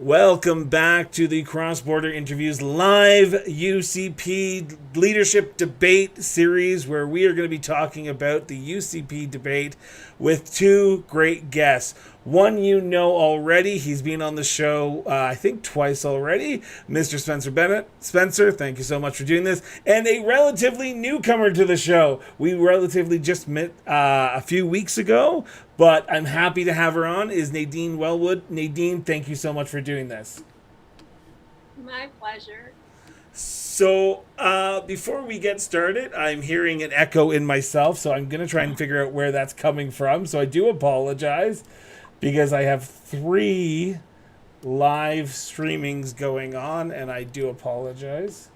Welcome back to the Cross Border Interviews live UCP leadership debate series, where we are going to be talking about the UCP debate with two great guests. One you know already. He's been on the show, I think, twice already. Mr. Spencer Bennett. Spencer, thank you so much for doing this. And a relatively newcomer to the show. We relatively just met a few weeks ago, but I'm happy to have her on, is Nadine Wellwood. Nadine, thank you so much for doing this. My pleasure. So, before we get started, I'm hearing an echo in myself, so I'm going to try and figure out where that's coming from. So I do apologize, because I have 3 live streamings going on, and I do apologize.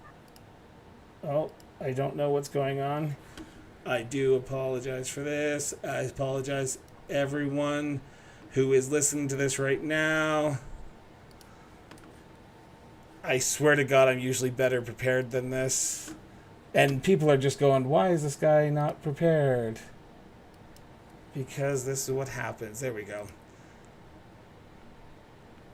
Oh, I don't know what's going on. I do apologize for this. I apologize everyone who is listening to this right now. I swear to God, I'm usually better prepared than this. And people are just going, why is this guy not prepared? Because this is what happens. There we go.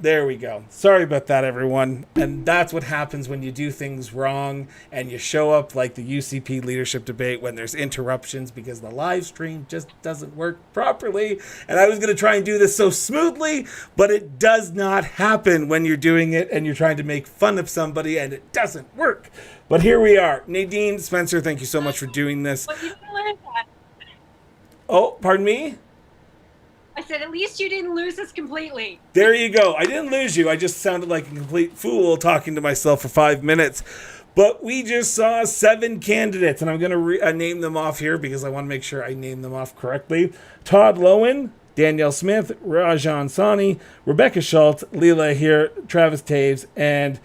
There we go. Sorry about that, everyone. And that's what happens when you do things wrong and you show up like the UCP leadership debate when there's interruptions because the live stream just doesn't work properly. And I was going to try and do this so smoothly, but it does not happen when you're doing it and you're trying to make fun of somebody and it doesn't work. But here we are. Nadine, Spencer, thank you so much for doing this. Well, you learned that. Oh, pardon me? I said, at least you didn't lose us completely. There you go. I didn't lose you. I just sounded like a complete fool talking to myself for 5 minutes. But we just saw 7 candidates, and I'm going to name them off here because I want to make sure I name them off correctly. Todd Lowen, Danielle Smith, Rajan Sani, Rebecca Schultz, Leela here, Travis Taves, and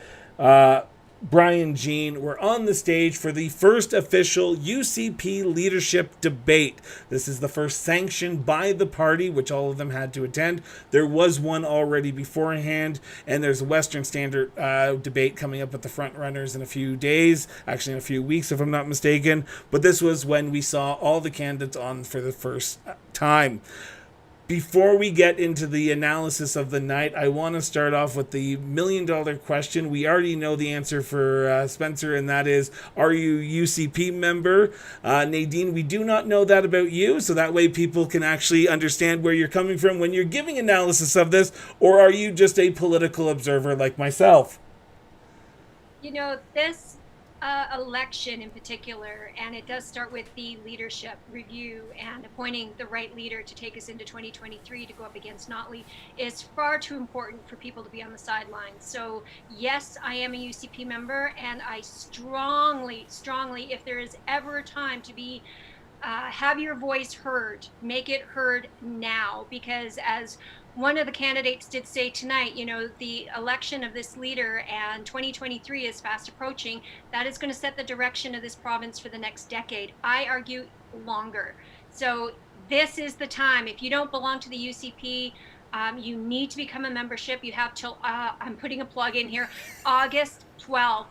Brian Jean were on the stage for the first official UCP leadership debate. This is the first sanctioned by the party, which all of them had to attend. There was one already beforehand, and there's a Western Standard debate coming up with the front runners in a few days, actually in a few weeks if I'm not mistaken. But this was when we saw all the candidates on for the first time. Before we get into the analysis of the night, I want to start off with the million-dollar question. We already know the answer for Spencer, and that is, are you a UCP member? Nadine, we do not know that about you, so that way people can actually understand where you're coming from when you're giving analysis of this, or are you just a political observer like myself? You know, this election in particular, and it does start with the leadership review and appointing the right leader to take us into 2023 to go up against Notley, is far too important for people to be on the sidelines. So yes, I am a UCP member, and I strongly, if there is ever a time to be have your voice heard, make it heard now, because as one of the candidates did say tonight, you know, the election of this leader and 2023 is fast approaching. That is going to set the direction of this province for the next decade. I argue longer. So this is the time. If you don't belong to the UCP, you need to become a membership. You have till, I'm putting a plug in here, August 12th.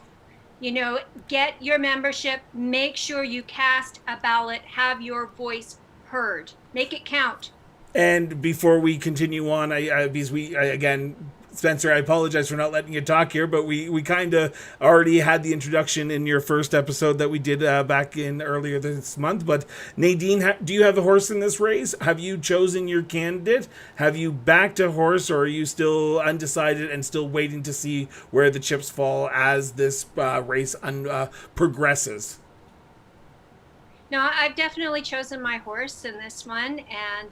You know, get your membership, make sure you cast a ballot, have your voice heard, make it count. And before we continue on, again, Spencer, I apologize for not letting you talk here, but we kind of already had the introduction in your first episode that we did back in earlier this month. But Nadine, do you have a horse in this race? Have you chosen your candidate? Have you backed a horse, or are you still undecided and still waiting to see where the chips fall as this race progresses? No, I've definitely chosen my horse in this one, and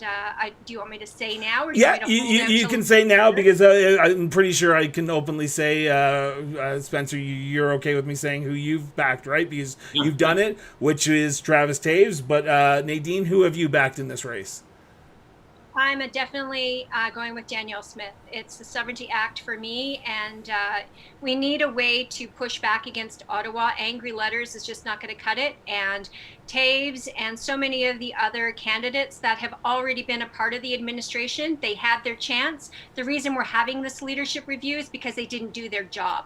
do you want me to say now, or do Yeah, you, you can say now, because I'm pretty sure I can openly say, Spencer, you're okay with me saying who you've backed, right? Because you've done it, which is Travis Taves. But Nadine, who have you backed in this race? I'm definitely going with Danielle Smith. It's the Sovereignty Act for me, and we need a way to push back against Ottawa. Angry letters is just not going to cut it, and Taves and so many of the other candidates that have already been a part of the administration, they had their chance. The reason we're having this leadership review is because they didn't do their job,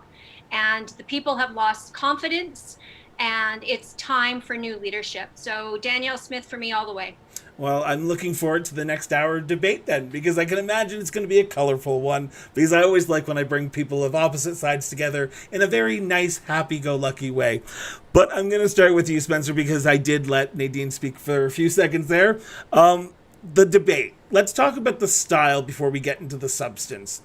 and the people have lost confidence, and it's time for new leadership. So Danielle Smith for me all the way. Well, I'm looking forward to the next hour of debate then, because I can imagine it's going to be a colorful one. Because I always like when I bring people of opposite sides together in a very nice, happy go lucky way. But I'm going to start with you, Spencer, because I did let Nadine speak for a few seconds there. The debate. Let's talk about the style before we get into the substance.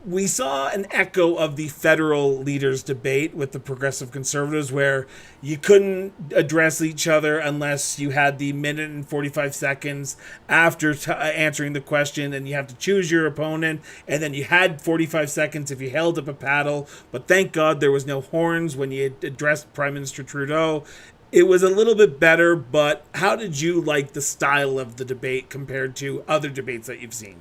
We saw an echo of the federal leaders debate with the progressive conservatives where you couldn't address each other unless you had the minute and 45 seconds after answering the question, and you have to choose your opponent, and then you had 45 seconds if you held up a paddle. But thank God there was no horns when you addressed Prime Minister Trudeau. It was a little bit better, but how did you like the style of the debate compared to other debates that you've seen?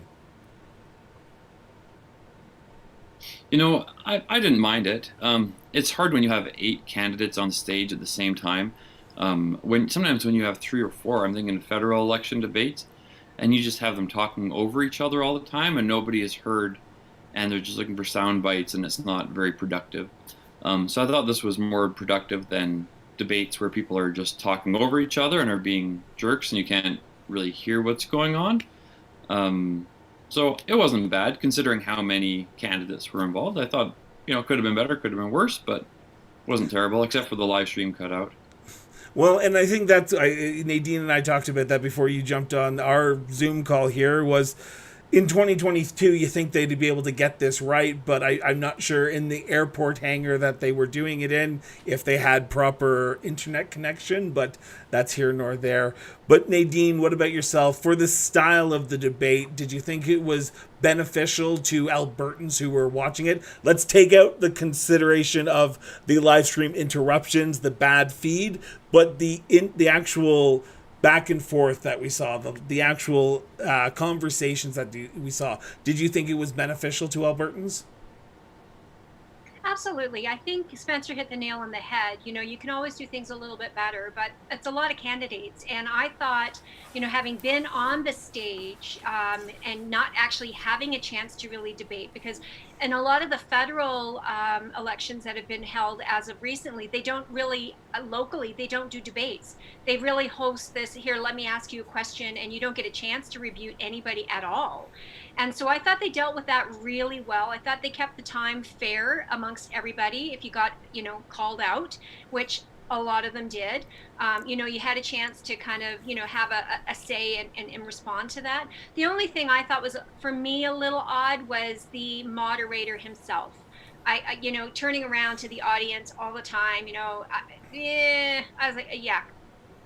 I didn't mind it. It's hard when you have 8 candidates on stage at the same time. Sometimes when you have 3 or 4, I'm thinking federal election debates, and you just have them talking over each other all the time, and nobody is heard, and they're just looking for sound bites, and it's not very productive. So I thought this was more productive than debates where people are just talking over each other and are being jerks, and you can't really hear what's going on. So it wasn't bad considering how many candidates were involved. I thought, it could have been better, could have been worse, but it wasn't terrible except for the live stream cutout. Well, and I think Nadine and I talked about that before you jumped on our Zoom call here, was in 2022, you think they'd be able to get this right, but I'm not sure in the airport hangar that they were doing it in if they had proper internet connection, but that's here nor there. But Nadine, what about yourself? For the style of the debate, did you think it was beneficial to Albertans who were watching it? Let's take out the consideration of the live stream interruptions, the bad feed, but the actual back and forth that we saw, the actual conversations that we saw. Did you think it was beneficial to Albertans? Absolutely. I think Spencer hit the nail on the head. You can always do things a little bit better, but it's a lot of candidates. And I thought, having been on the stage and not actually having a chance to really debate, because in a lot of the federal elections that have been held as of recently, they don't really, locally, they don't do debates. They really host this, here, let me ask you a question, and you don't get a chance to rebut anybody at all. And so I thought they dealt with that really well. I thought they kept the time fair amongst everybody if you got, called out, which a lot of them did. You had a chance to kind of, have a say and respond to that. The only thing I thought was, for me, a little odd was the moderator himself. I turning around to the audience all the time, I was like, yeah,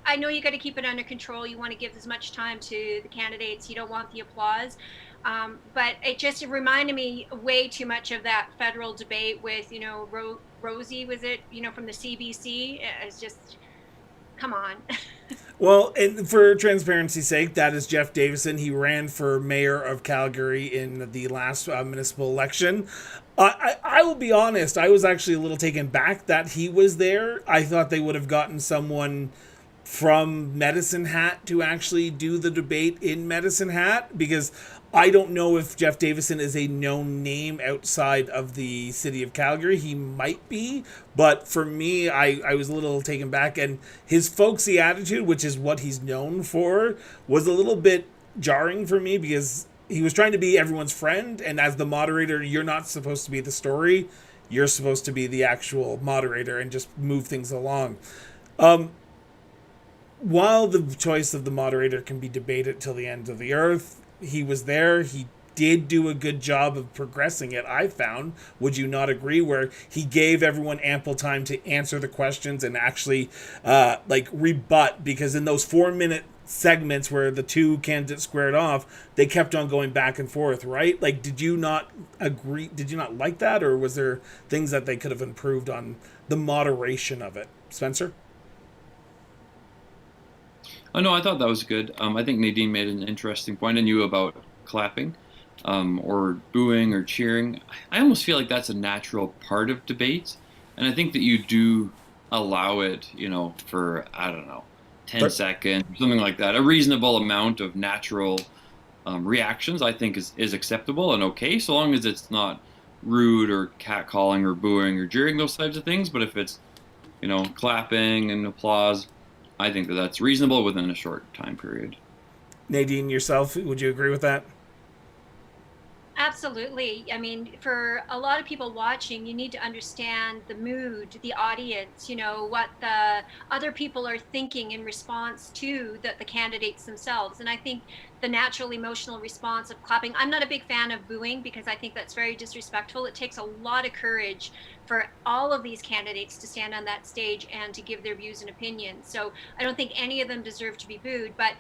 I know you got to keep it under control. You want to give as much time to the candidates. You don't want the applause. But it just reminded me way too much of that federal debate with, Rosie, was it, from the CBC? It's just, come on. Well, and for transparency's sake, that is Jeff Davison. He ran for mayor of Calgary in the last municipal election. I will be honest, I was actually a little taken back that he was there. I thought they would have gotten someone from Medicine Hat to actually do the debate in Medicine Hat, because I don't know if Jeff Davison is a known name outside of the city of Calgary. He might be, but for me, I was a little taken back, and his folksy attitude, which is what he's known for, was a little bit jarring for me, because he was trying to be everyone's friend, and as the moderator, you're not supposed to be the story. You're supposed to be the actual moderator and just move things along. While the choice of the moderator can be debated till the end of the earth, he was there. He did do a good job of progressing it, I found. Would you not agree? Where he gave everyone ample time to answer the questions and actually rebut, because in those 4-minute segments where the two candidates squared off, they kept on going back and forth, right? Like, did you not agree? Did you not like that? Or was there things that they could have improved on the moderation of it? Spencer? Oh no, I thought that was good. I think Nadine made an interesting point, and you about clapping, or booing or cheering. I almost feel like that's a natural part of debates, and I think that you do allow it, for, I don't know, 10 seconds, something like that. A reasonable amount of natural reactions, I think, is acceptable and okay, so long as it's not rude or catcalling or booing or jeering, those types of things. But if it's, clapping and applause, I think that that's reasonable within a short time period. Nadine, yourself, would you agree with that? Absolutely. I mean, for a lot of people watching, you need to understand the mood, the audience, what the other people are thinking in response to the candidates themselves. And I think the natural emotional response of clapping, I'm not a big fan of booing because I think that's very disrespectful. It takes a lot of courage for all of these candidates to stand on that stage and to give their views and opinions. So I don't think any of them deserve to be booed, but,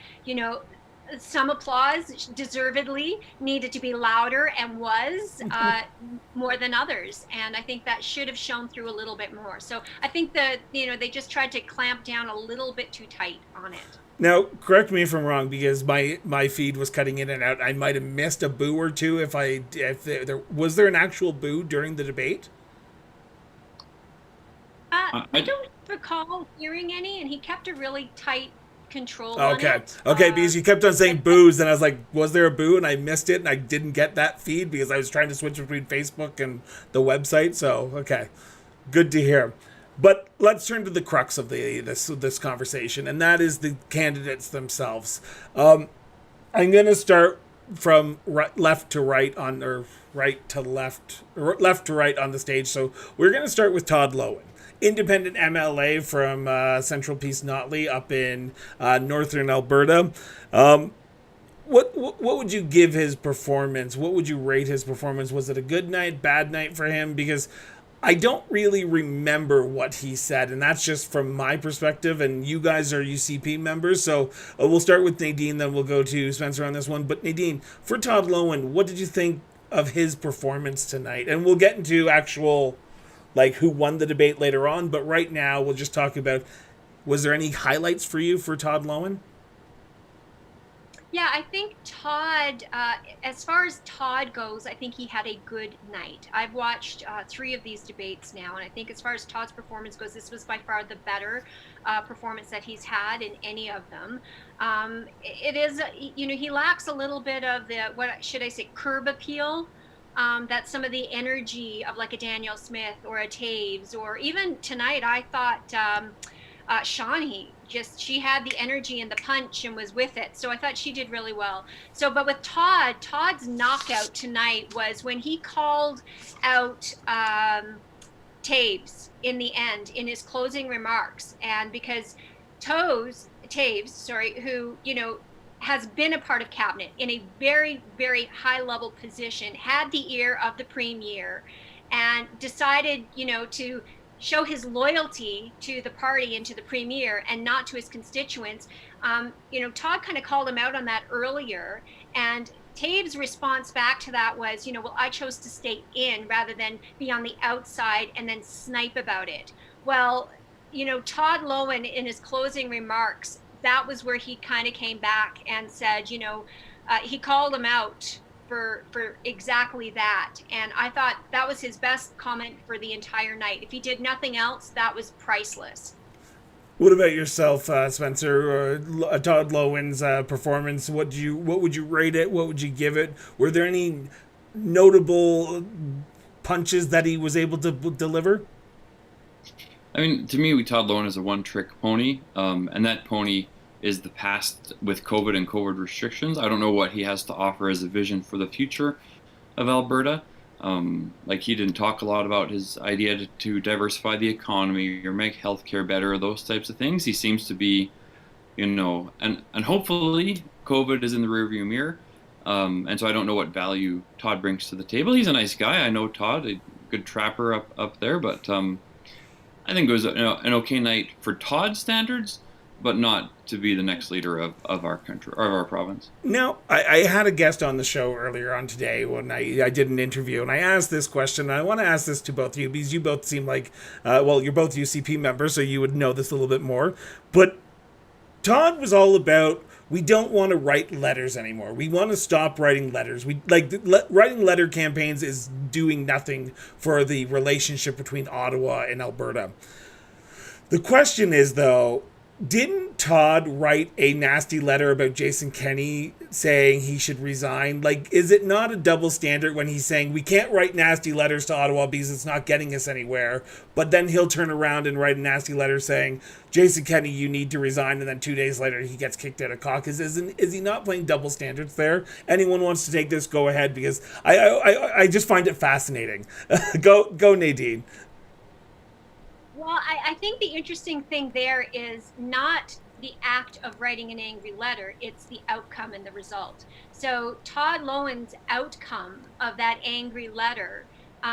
some applause deservedly needed to be louder and was more than others, and I think that should have shown through a little bit more. So I think that they just tried to clamp down a little bit too tight on it. Now, correct me if I'm wrong, because my feed was cutting in and out. I might have missed a boo or two. If there was there an actual boo during the debate? I don't recall hearing any, and he kept a really tight control Okay. on it. Okay, because you kept on saying boos, and I was like, was there a boo? And I missed it, and I didn't get that feed because I was trying to switch between Facebook and the website. So, okay. Good to hear. But let's turn to the crux of this conversation, and that is the candidates themselves. I'm going to start from left to right on, or right to left, or left to right on the stage. So we're going to start with Todd Loewen, independent MLA from Central Peace Notley up in northern Alberta. What would you give his performance? What would you rate his performance? Was it a good night, bad night for him? Because I don't really remember what he said, and that's just from my perspective, and you guys are UCP members, so we'll start with Nadine, then we'll go to Spencer on this one. But Nadine, for Todd Loewen, what did you think of his performance tonight? And we'll get into actual, like, who won the debate later on, but right now we'll just talk about, was there any highlights for you for Todd Loewen? Yeah, I think Todd, as far as Todd goes, I think he had a good night. I've watched 3 of these debates now, and I think as far as Todd's performance goes, this was by far the better performance that he's had in any of them. It is, he lacks a little bit of the, what should I say, curb appeal. That some of the energy of like a Daniel Smith or a Taves, or even tonight, I thought Shawnee, she had the energy and the punch and was with it. So I thought she did really well. So, but with Todd's knockout tonight was when he called out Taves in the end in his closing remarks. And because Taves, who, has been a part of cabinet in a very, very high level position, had the ear of the premier and decided, to show his loyalty to the party and to the premier and not to his constituents. Todd kind of called him out on that earlier, and Taves' response back to that was, well, I chose to stay in rather than be on the outside and then snipe about it. Well, Todd Loewen in his closing remarks, that was where he kind of came back and said, he called him out for exactly that. And I thought that was his best comment for the entire night. If he did nothing else, that was priceless. What about yourself, Spencer? Todd Loewen's performance, what would you rate it? What would you give it? Were there any notable punches that he was able to deliver? I mean, to me, Todd Loewen is a one-trick pony, and that pony is the past with COVID and COVID restrictions. I don't know what he has to offer as a vision for the future of Alberta. Like, he didn't talk a lot about his idea to diversify the economy or make healthcare better, those types of things. He seems to be, and hopefully COVID is in the rearview mirror. And so I don't know what value Todd brings to the table. He's a nice guy. I know Todd, a good trapper up there, but I think it was an okay night for Todd's standards, but not to be the next leader of our country or of our province. Now, I had a guest on the show earlier on today when I did an interview, and I asked this question, and I want to ask this to both of you, because you both seem like, you're both UCP members, so you would know this a little bit more. But Todd was all about, we don't want to write letters anymore. We want to stop writing letters. Writing letter campaigns is doing nothing for the relationship between Ottawa and Alberta. The question is, though, Didn't Todd write a nasty letter about Jason Kenney saying he should resign? Like, is it not a double standard when he's saying we can't write nasty letters to Ottawa because it's not getting us anywhere, but then he'll turn around and write a nasty letter saying, Jason Kenney, you need to resign, and then 2 days later he gets kicked out of caucus? Is he not playing double standards there? Anyone wants to take this, go ahead, because I just find it fascinating. Go Nadine. Well, I think the interesting thing there is not the act of writing an angry letter, it's the outcome and the result. So Todd Loewen's outcome of that angry letter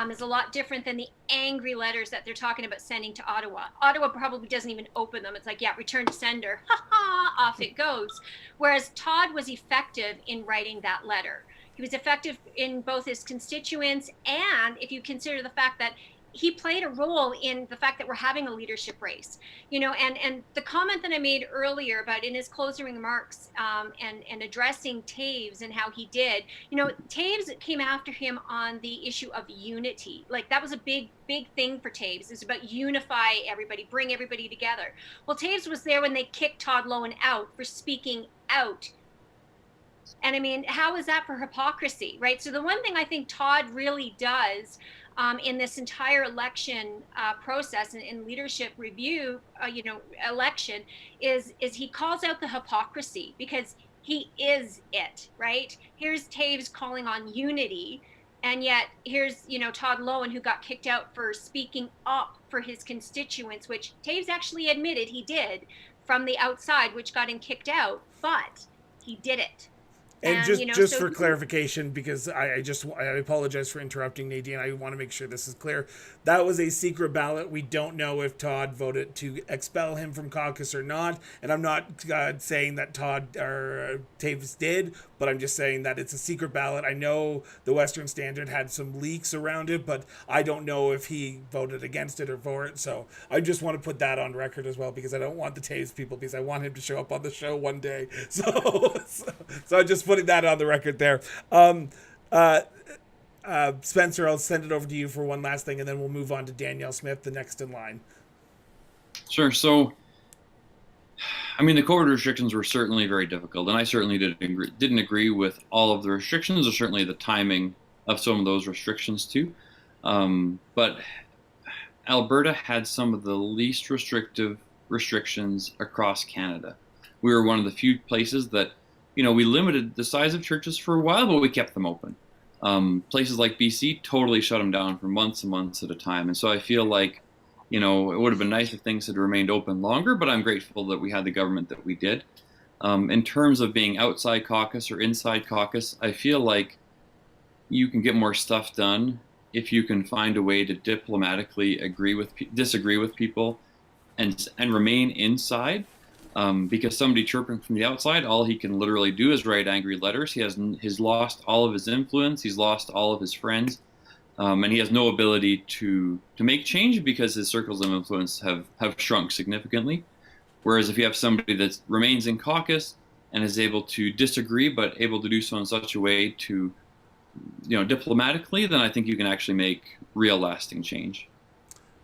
is a lot different than the angry letters that they're talking about sending to Ottawa. Ottawa probably doesn't even open them. It's like, yeah, return to sender, ha ha, off it goes. Whereas Todd was effective in writing that letter. He was effective in both his constituents, and if you consider the fact that he played a role in the fact that we're having a leadership race, and the comment that I made earlier about in his closing remarks, and addressing Taves and how he did, Taves came after him on the issue of unity. Like, that was a big thing for Taves. It's about unify everybody, bring everybody together. Well, Taves was there when they kicked Todd Loewen out for speaking out. And I mean, how is that for hypocrisy, right? So the one thing I think Todd really does in this entire election process and in leadership review, election, is he calls out the hypocrisy, because he is it, right? Here's Taves calling on unity, and yet here's, Todd Loewen, who got kicked out for speaking up for his constituents, which Taves actually admitted he did from the outside, which got him kicked out, but he did it. And just for clarification, because I apologize for interrupting, Nadine. I want to make sure this is clear. That was a secret ballot. We don't know if Todd voted to expel him from caucus or not. And I'm not saying that Todd or Taves did, but I'm just saying that it's a secret ballot. I know the Western Standard had some leaks around it, but I don't know if he voted against it or for it. So I just want to put that on record as well, because I don't want the Taves people, because I want him to show up on the show one day. So I just putting that on the record there. Spencer, I'll send it over to you for one last thing, and then we'll move on to Danielle Smith, the next in line. Sure. So, I mean, the COVID restrictions were certainly very difficult, and I certainly didn't agree with all of the restrictions, or certainly the timing of some of those restrictions too. But Alberta had some of the least restrictive restrictions across Canada. We were one of the few places that, we limited the size of churches for a while, but we kept them open. Places like BC totally shut them down for months and months at a time. And so I feel like, it would have been nice if things had remained open longer, but I'm grateful that we had the government that we did. In terms of being outside caucus or inside caucus, I feel like you can get more stuff done if you can find a way to diplomatically disagree with people and remain inside. Because somebody chirping from the outside, all he can literally do is write angry letters. He's lost all of his influence. He's lost all of his friends. And he has no ability to make change, because his circles of influence have shrunk significantly. Whereas if you have somebody that remains in caucus and is able to disagree, but able to do so in such a way to, diplomatically, then I think you can actually make real lasting change.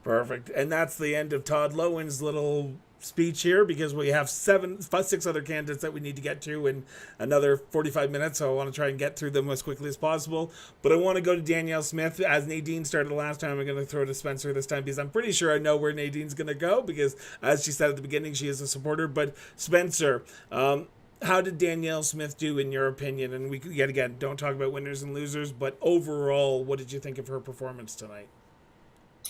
Perfect. And that's the end of Todd Loewen's little speech here, because we have 6 other candidates that we need to get to in another 45 minutes, so I want to try and get through them as quickly as possible. But I want to go to Danielle Smith. As Nadine started last time, I'm going to throw to Spencer this time, because I'm pretty sure I know where Nadine's going to go, because as she said at the beginning, she is a supporter. But Spencer, how did Danielle Smith do in your opinion? And we, yet again, don't talk about winners and losers, but overall, what did you think of her performance tonight?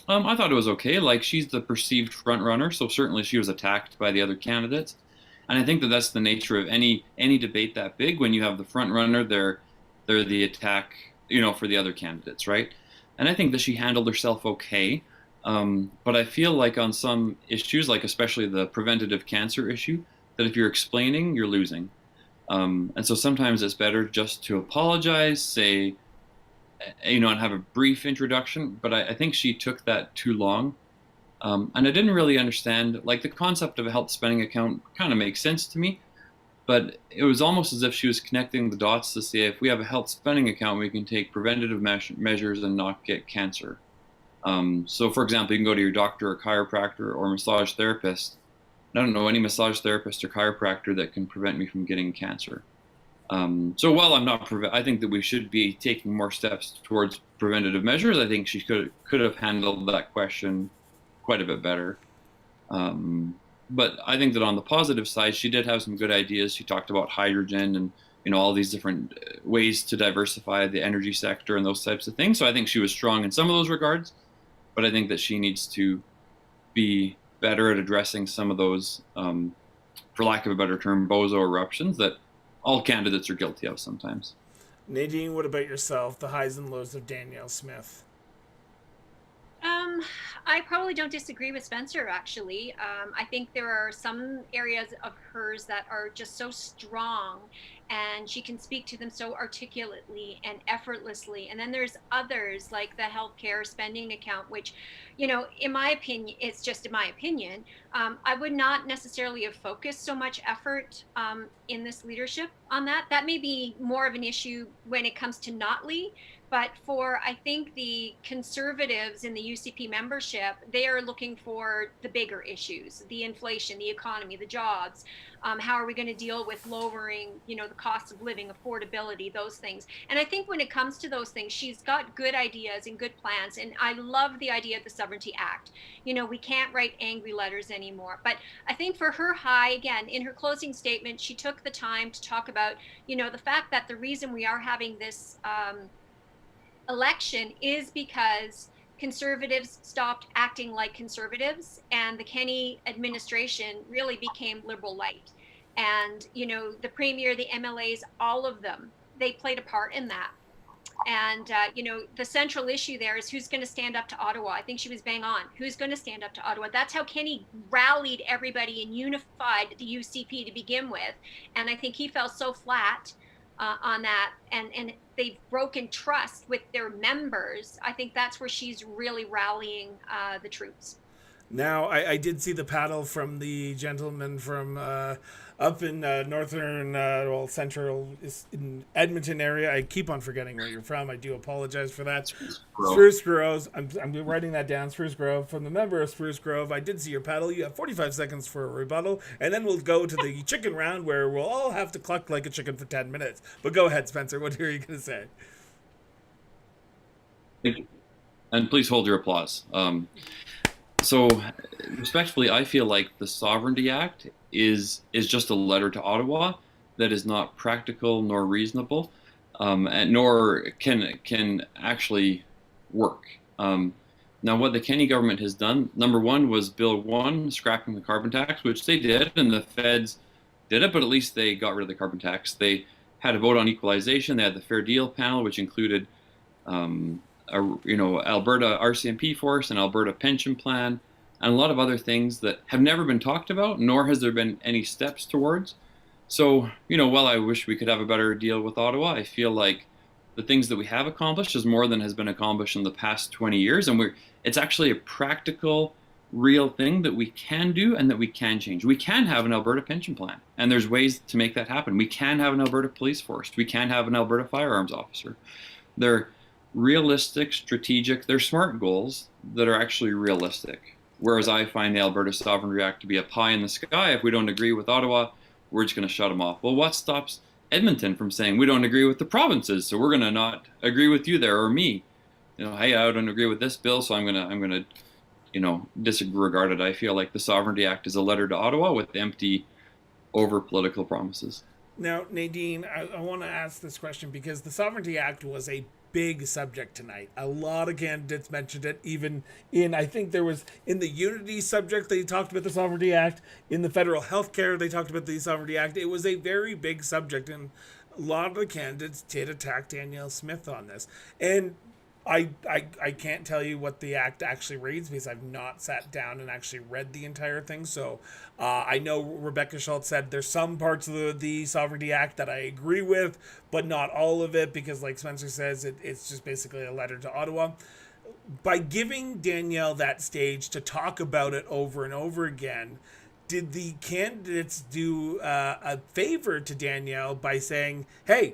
I thought it was okay. Like, she's the perceived front runner, so certainly she was attacked by the other candidates. And I think that that's the nature of any debate that big. When you have the front runner, they're the attack, for the other candidates, right? And I think that she handled herself okay. But I feel like on some issues, like especially the preventative cancer issue, that if you're explaining, you're losing. And so sometimes it's better just to apologize, say, and have a brief introduction, but I think she took that too long. And I didn't really understand, like, the concept of a health spending account kind of makes sense to me, but it was almost as if she was connecting the dots to say, if we have a health spending account, we can take preventative measures and not get cancer. So for example, you can go to your doctor or chiropractor or massage therapist I don't know any massage therapist or chiropractor that can prevent me from getting cancer. So while I'm not, I think that we should be taking more steps towards preventative measures. I think she could have handled that question quite a bit better. But I think that on the positive side, she did have some good ideas. She talked about hydrogen and all these different ways to diversify the energy sector and those types of things. So I think she was strong in some of those regards, but I think that she needs to be better at addressing some of those, for lack of a better term, bozo eruptions that all candidates are guilty of sometimes. Nadine, what about yourself? The highs and lows of Danielle Smith. Um, I probably don't disagree with Spencer, actually. I think there are some areas of hers that are just so strong and she can speak to them so articulately and effortlessly. And then there's others like the healthcare spending account, which, in my opinion, it's just in my opinion, I would not necessarily have focused so much effort in this leadership on that. That may be more of an issue when it comes to Notley. But for, I think, the conservatives in the UCP membership, they are looking for the bigger issues, the inflation, the economy, the jobs. How are we going to deal with lowering, the cost of living, affordability, those things. And I think when it comes to those things, she's got good ideas and good plans. And I love the idea of the Sovereignty Act. We can't write angry letters anymore. But I think for her high, again, in her closing statement, she took the time to talk about, the fact that the reason we are having this election is because conservatives stopped acting like conservatives and the Kenney administration really became liberal light. And, the premier, the MLAs, all of them, they played a part in that. And, the central issue there is who's going to stand up to Ottawa. I think she was bang on. Who's going to stand up to Ottawa? That's how Kenney rallied everybody and unified the UCP to begin with. And I think he fell so flat on that, and they've broken trust with their members. I think that's where she's really rallying the troops. Now, I did see the paddle from the gentleman from up in northern, central in Edmonton area. I keep on forgetting where you're from. I do apologize for that. Spruce Grove. I'm writing that down. Spruce Grove. From the member of Spruce Grove, I did see your paddle. You have 45 seconds for a rebuttal, and then we'll go to the chicken round where we'll all have to cluck like a chicken for 10 minutes. But go ahead, Spencer. What are you going to say? Thank you. And please hold your applause. So, respectfully, I feel like the Sovereignty Act is just a letter to Ottawa that is not practical nor reasonable, and nor can actually work. Now, what the Kenney government has done, number one, was Bill 1, scrapping the carbon tax, which they did, and the feds did it, but at least they got rid of the carbon tax. They had a vote on equalization. They had the Fair Deal panel, which included Alberta RCMP force and Alberta pension plan, and a lot of other things that have never been talked about, nor has there been any steps towards. So, while I wish we could have a better deal with Ottawa, I feel like the things that we have accomplished is more than has been accomplished in the past 20 years, and it's actually a practical, real thing that we can do and that we can change. We can have an Alberta pension plan, and there's ways to make that happen. We can have an Alberta police force. We can have an Alberta firearms officer. They're realistic, strategic, they're smart goals that are actually realistic. Whereas I find the Alberta Sovereignty Act to be a pie in the sky. If we don't agree with Ottawa, we're just going to shut them off. Well, what stops Edmonton from saying we don't agree with the provinces, so we're going to not agree with you there, or me? Hey, I don't agree with this bill, so I'm going to disregard it. I feel like the Sovereignty Act is a letter to Ottawa with empty, over political promises. Now, Nadine, I want to ask this question because the Sovereignty Act was a big subject tonight. A lot of candidates mentioned it, even I think there was in the unity subject, they talked about the Sovereignty Act. In the federal healthcare, they talked about the Sovereignty Act. It was a very big subject, and a lot of the candidates did attack Danielle Smith on this. And I can't tell you what the act actually reads because I've not sat down and actually read the entire thing. So I know Rebecca Schultz said there's some parts of the Sovereignty Act that I agree with, but not all of it because, like Spencer says, it's just basically a letter to Ottawa. By giving Danielle that stage to talk about it over and over again, did the candidates do a favor to Danielle by saying, hey,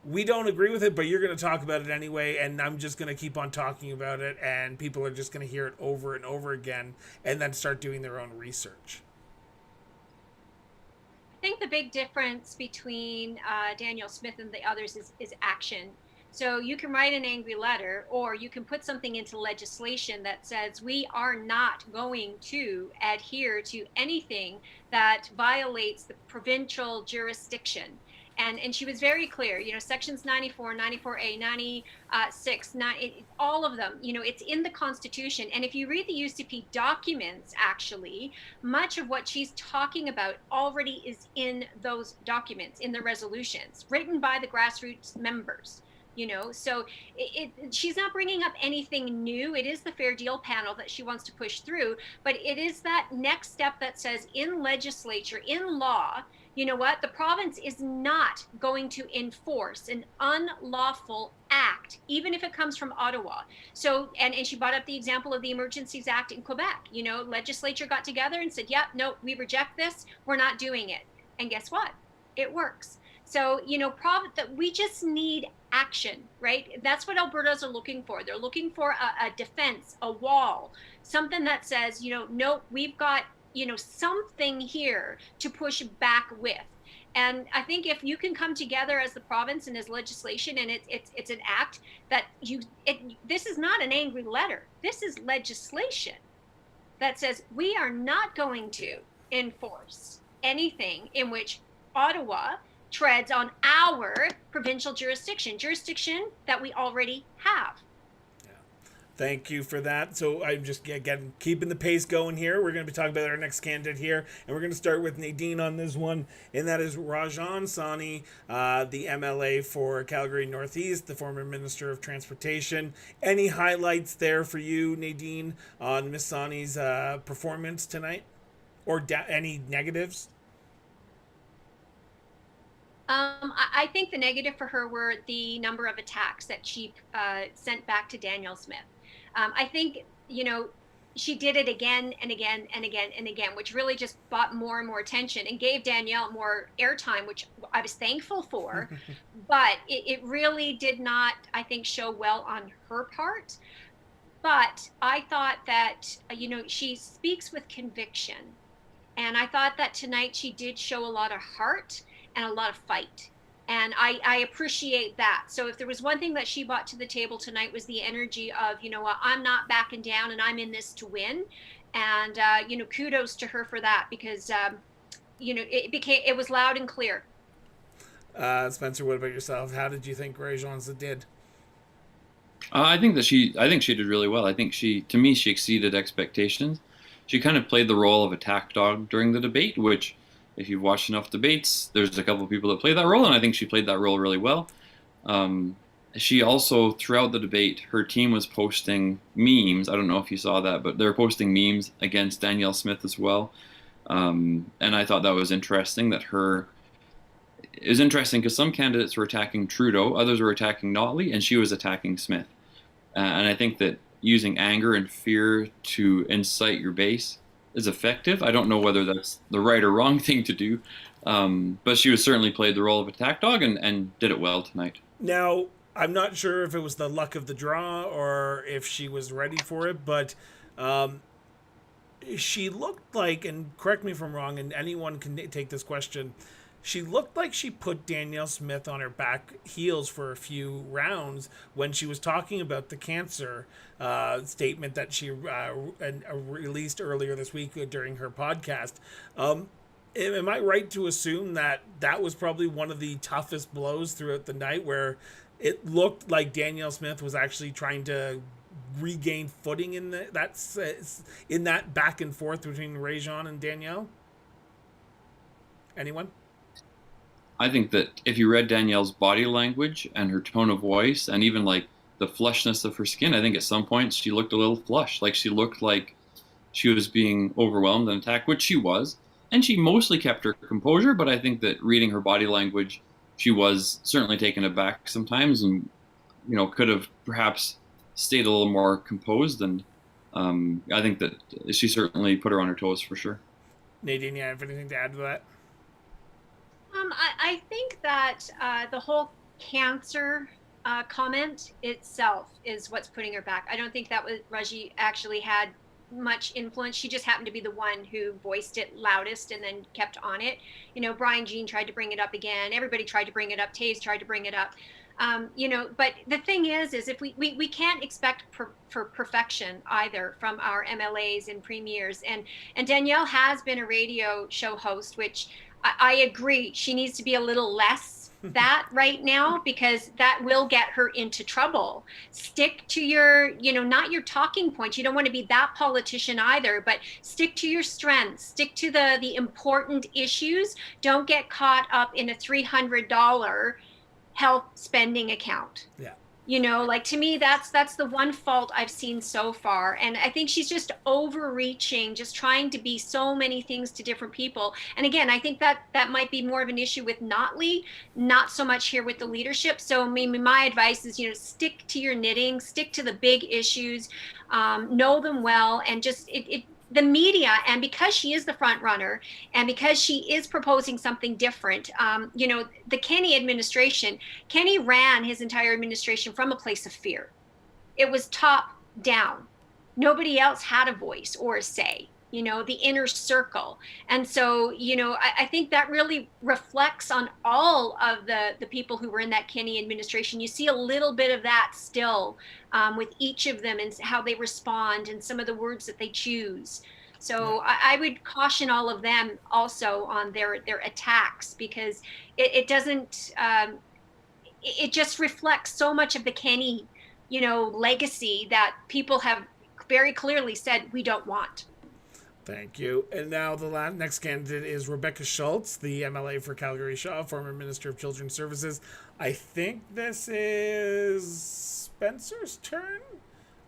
we don't agree with it, but you're going to talk about it anyway, and I'm just going to keep on talking about it, and people are just going to hear it over and over again, and then start doing their own research? think the big difference between Danielle Smith and the others is action. So you can write an angry letter, or you can put something into legislation that says we are not going to adhere to anything that violates the provincial jurisdiction. And she was very clear, sections 94, 94A, 96, all of them, it's in the Constitution. And if you read the UCP documents, actually, much of what she's talking about already is in those documents, in the resolutions written by the grassroots members. So she's not bringing up anything new. It is the Fair Deal panel that she wants to push through, but it is that next step that says in legislature, in law, you know what, the province is not going to enforce an unlawful act, even if it comes from Ottawa. So, and she brought up the example of the Emergencies Act in Quebec. Legislature got together and said, yep, no, we reject this, we're not doing it. And guess what? It works. So, that we just need action, right? That's what Albertas are looking for. They're looking for a defense, a wall, something that says, no, we've got, something here to push back with. And I think if you can come together as the province and as legislation, and it's an act that this is not an angry letter. This is legislation that says we are not going to enforce anything in which Ottawa treads on our provincial jurisdiction that we already have. Thank you for that. So I'm just again keeping the pace going here. We're going to be talking about our next candidate here, and we're going to start with Nadine on this one, and that is Rajan Sawhney, the MLA for Calgary Northeast, the former Minister of Transportation. Any highlights there for you, Nadine, on Miss Sawhney's performance tonight, or any negatives? I think the negative for her were the number of attacks that she sent back to Danielle Smith. I think, she did it again and again and again and again, which really just brought more and more attention and gave Danielle more airtime, which I was thankful for. But it really did not, I think, show well on her part. But I thought that, she speaks with conviction. And I thought that tonight she did show a lot of heart and a lot of fight. And I appreciate that. So if there was one thing that she brought to the table tonight was the energy of, I'm not backing down and I'm in this to win. And, kudos to her for that, because, it was loud and clear. Spencer, what about yourself? How did you think Rajan did? I think she did really well. I think she exceeded expectations. She kind of played the role of attack dog during the debate, which, if you've watched enough debates, there's a couple of people that play that role, and I think she played that role really well. She also, throughout the debate, her team was posting memes. I don't know if you saw that, but they're posting memes against Danielle Smith as well. And I thought that was interesting. It was interesting because some candidates were attacking Trudeau, others were attacking Notley, and she was attacking Smith. And I think that using anger and fear to incite your base is effective. I don't know whether that's the right or wrong thing to do, but she was certainly played the role of attack dog and did it well tonight. Now, I'm not sure if it was the luck of the draw or if she was ready for it, but she looked like, and correct me if I'm wrong, and anyone can take this question, she looked like she put Danielle Smith on her back heels for a few rounds when she was talking about the cancer statement that she released earlier this week during her podcast. Am I right to assume that was probably one of the toughest blows throughout the night, where it looked like Danielle Smith was actually trying to regain footing in that back and forth between Rajan and Danielle? Anyone? I think that if you read Danielle's body language and her tone of voice and even like the flushness of her skin, I think at some points she looked a little flushed. Like she looked like she was being overwhelmed and attacked, which she was. And she mostly kept her composure, but I think that reading her body language, she was certainly taken aback sometimes and, could have perhaps stayed a little more composed. And I think that she certainly put her on her toes for sure. Nadine, you have anything to add to that? I think that the whole cancer comment itself is what's putting her back. I don't think that Raji actually had much influence. She just happened to be the one who voiced it loudest and then kept on it. Brian Jean tried to bring it up again. Everybody tried to bring it up. Taves tried to bring it up. But the thing is if we can't expect for perfection either from our MLAs and premiers. And Danielle has been a radio show host, which I agree. She needs to be a little less that right now, because that will get her into trouble. Stick to your, not your talking points. You don't want to be that politician either, but stick to your strengths, stick to the important issues. Don't get caught up in a $300 health spending account. Yeah. To me, that's the one fault I've seen so far. And I think she's just overreaching, just trying to be so many things to different people. And again, I think that might be more of an issue with Notley, not so much here with the leadership. So maybe my advice is, stick to your knitting, stick to the big issues, know them well, and just the media, and because she is the front runner and because she is proposing something different, the Kenney administration, Kenney ran his entire administration from a place of fear. It was top down. Nobody else had a voice or a say, the inner circle. And so, I think that really reflects on all of the people who were in that Kenney administration. You see a little bit of that still with each of them and how they respond and some of the words that they choose. So I would caution all of them also on their attacks, because it doesn't, it just reflects so much of the Kenney, legacy that people have very clearly said we don't want. Thank you. And now the next candidate is Rebecca Schultz, the MLA for Calgary Shaw, former Minister of Children's Services. I think this is Spencer's turn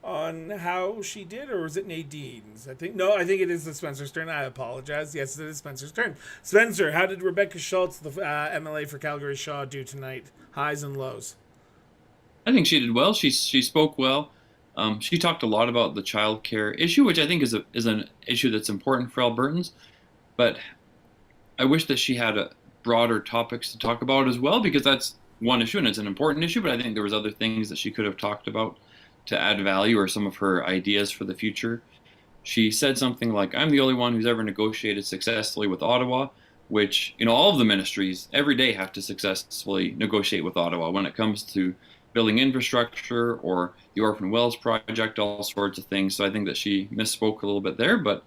on how she did, or was it Nadine's? I think it is the Spencer's turn. I apologize. Yes, it is Spencer's turn. Spencer, how did Rebecca Schultz, the MLA for Calgary Shaw, do tonight? Highs and lows. I think she did well. She spoke well. She talked a lot about the child care issue, which I think is an issue that's important for Albertans. But I wish that she had broader topics to talk about as well, because that's one issue and it's an important issue. But I think there was other things that she could have talked about to add value, or some of her ideas for the future. She said something like, "I'm the only one who's ever negotiated successfully with Ottawa," which, all of the ministries every day have to successfully negotiate with Ottawa when it comes to building infrastructure or the Orphan Wells project, all sorts of things. So I think that she misspoke a little bit there. But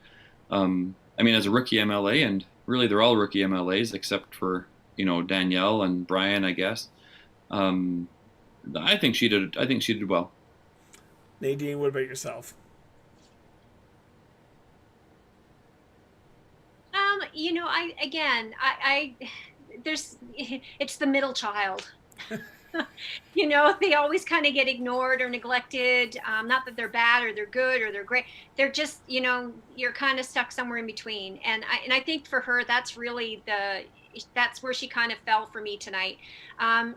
as a rookie MLA, and really they're all rookie MLAs except for Danielle and Brian, I guess. I think she did well. Nadine, what about yourself? It's the middle child. They always kind of get ignored or neglected. Not that they're bad or they're good or they're great. They're just, you're kind of stuck somewhere in between. And I think for her, that's really that's where she kind of fell for me tonight. I'm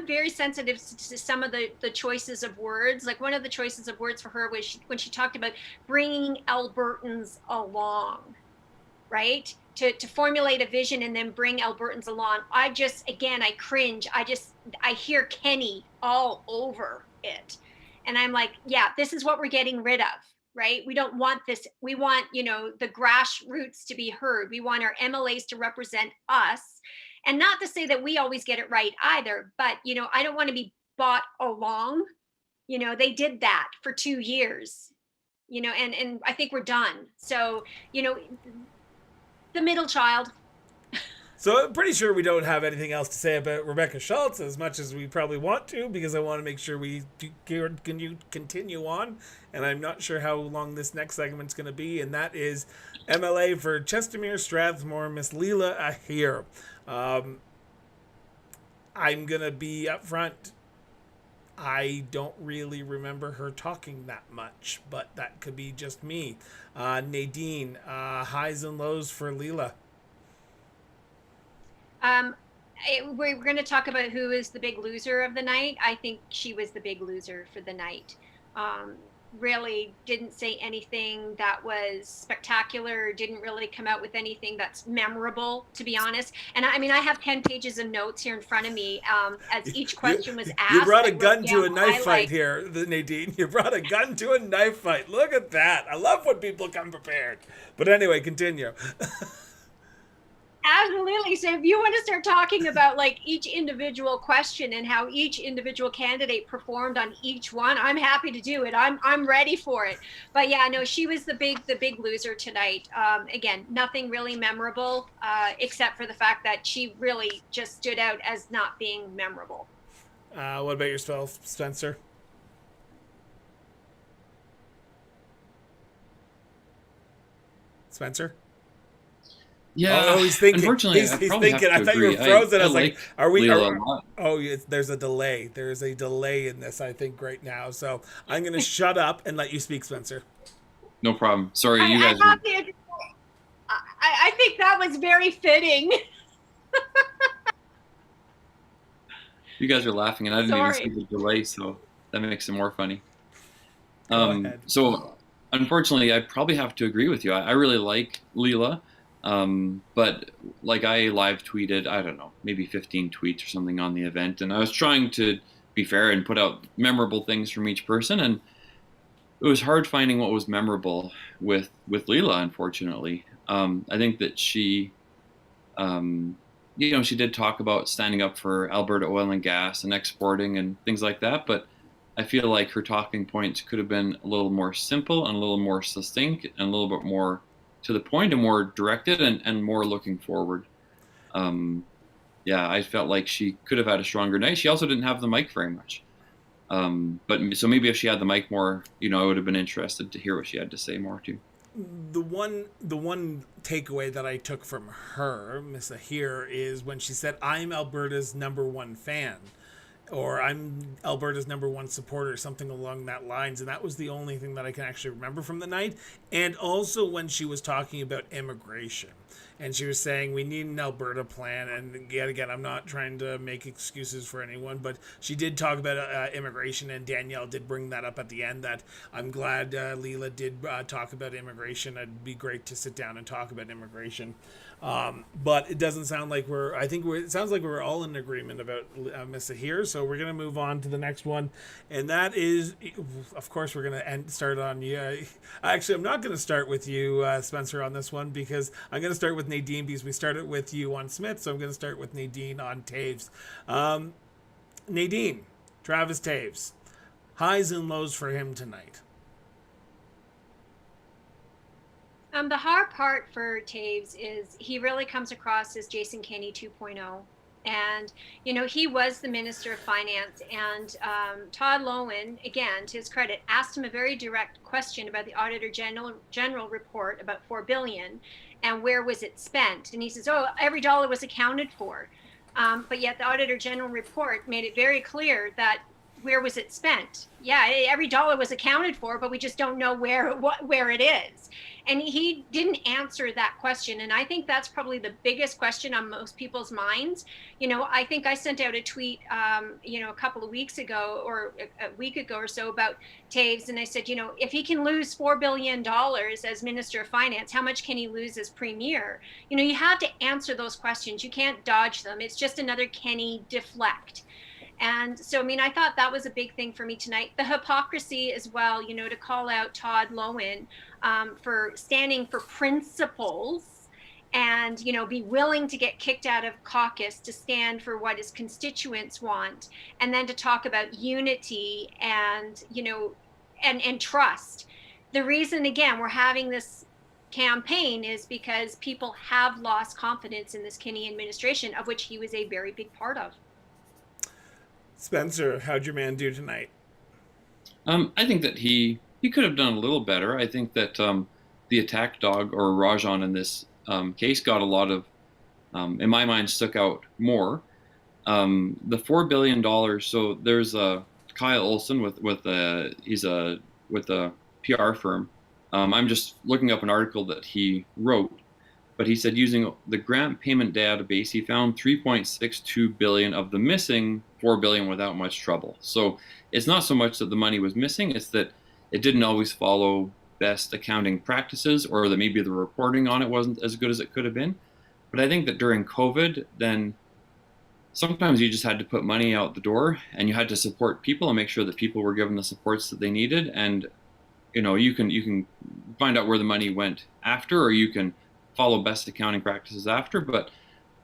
very sensitive to some of the choices of words. Like, one of the choices of words for her was when she talked about bringing Albertans along, right? To formulate a vision and then bring Albertans along. I cringe. I hear Kenney all over it. And I'm like, yeah, this is what we're getting rid of, right? We don't want this. We want, the grassroots to be heard. We want our MLAs to represent us. And not to say that we always get it right either, but, I don't want to be bought along. They did that for 2 years, and I think we're done. So, the middle child. So I'm pretty sure we don't have anything else to say about Rebecca Schultz, as much as we probably want to, because I want to make sure we continue on. And I'm not sure how long this next segment's going to be, and that is MLA for Chestermere Strathmore, Miss Leela Ahir. I'm going to be upfront. I don't really remember her talking that much, but that could be just me. Nadine, highs and lows for Leela. We're going to talk about who is the big loser of the night. I think she was the big loser for the night. really didn't say anything that was spectacular, didn't really come out with anything that's memorable, to be honest. And I mean, I have 10 pages of notes here in front of me. As each You, question was you asked, brought I a wrote gun to down a knife fight highlights. here, Nadine. You brought a gun to a knife fight. Look at that. I love when people come prepared. But anyway, continue. Absolutely. So if you want to start talking about like each individual question and how each individual candidate performed on each one, I'm happy to do it. I'm ready for it. But yeah, no, she was the big loser tonight. Again, nothing really memorable, except for the fact that she really just stood out as not being memorable. What about yourself, Spencer? Spencer? Yeah, Oh, he's thinking. unfortunately, He's I probably have thinking. I to thought you were agree. frozen. I I was like, like "Are we?" Leela a lot. Oh, there's a delay. There is a delay in this, I think, right now. So I'm going to shut up and let you speak, Spencer. No problem. Sorry, I, you I guys have to. I think that was very fitting. are laughing, and I didn't even see Sorry. the delay, so that makes it more funny. Go ahead. So unfortunately, I probably have to agree with you. I really like Leela, but like I live tweeted, I don't know, maybe 15 tweets or something on the event, and I was trying to be fair and put out memorable things from each person, and it was hard finding what was memorable with Leela. Unfortunately, I think that she, she did talk about standing up for Alberta oil and gas and exporting and things like that, but I feel like her talking points could have been a little more simple and a little more succinct and a little bit more to the point and more directed and more looking forward. Um, yeah, I felt like she could have had a stronger night. She also didn't have the mic very much. But so maybe if she had the mic more, I would have been interested to hear what she had to say more too. The one takeaway that I took from her, Miss Ahir, is when she said, "I'm Alberta's number one fan," or "I'm Alberta's number one supporter," something along that lines, and that was the only thing that I can actually remember from the night. And also when she was talking about immigration, and she was saying we need an Alberta plan. And yet again, I'm not trying to make excuses for anyone, but she did talk about immigration, and Danielle did bring that up at the end. That I'm glad Leela did talk about immigration. It'd be great to sit down and talk about immigration. But it doesn't sound like it sounds like we're all in agreement about Miss Ahir. So we're going to move on to the next one. And that is, of course, we're going to start on you. Actually, I'm not going to start with you, Spencer, on this one, because I'm going to start with Nadine, because we started with you on Smith. So I'm going to start with Nadine on Taves. Nadine, Travis Taves, highs and lows for him tonight. The hard part for Taves is he really comes across as Jason Kenney 2.0. And, he was the Minister of Finance, and Todd Loewen, again, to his credit, asked him a very direct question about the Auditor General report about $4 billion and where was it spent. And he says, oh, every dollar was accounted for. But yet the Auditor General report made it very clear that where was it spent? Yeah, every dollar was accounted for, but we just don't know where it is. And he didn't answer that question. And I think that's probably the biggest question on most people's minds. I think I sent out a tweet, a couple of weeks ago or a week ago or so about Taves. And I said, if he can lose $4 billion as Minister of Finance, how much can he lose as Premier? You have to answer those questions. You can't dodge them. It's just another Kenney deflect. And so, I thought that was a big thing for me tonight. The hypocrisy as well, to call out Todd Loewen for standing for principles and, be willing to get kicked out of caucus to stand for what his constituents want. And then to talk about unity and, and trust. The reason, again, we're having this campaign is because people have lost confidence in this Kenney administration, of which he was a very big part of. Spencer, how'd your man do tonight? I think that he could have done a little better. I think that the attack dog, or Rajan in this case, got a lot of, in my mind, stuck out more. The $4 billion. So there's Kyle Olson with a PR firm. I'm just looking up an article that he wrote, but he said using the grant payment database, he found 3.62 billion of the missing 4 billion without much trouble. So it's not so much that the money was missing; it's that it didn't always follow best accounting practices, or that maybe the reporting on it wasn't as good as it could have been. But I think that during COVID, then sometimes you just had to put money out the door and you had to support people and make sure that people were given the supports that they needed. And you can find out where the money went after, or you can follow best accounting practices after. But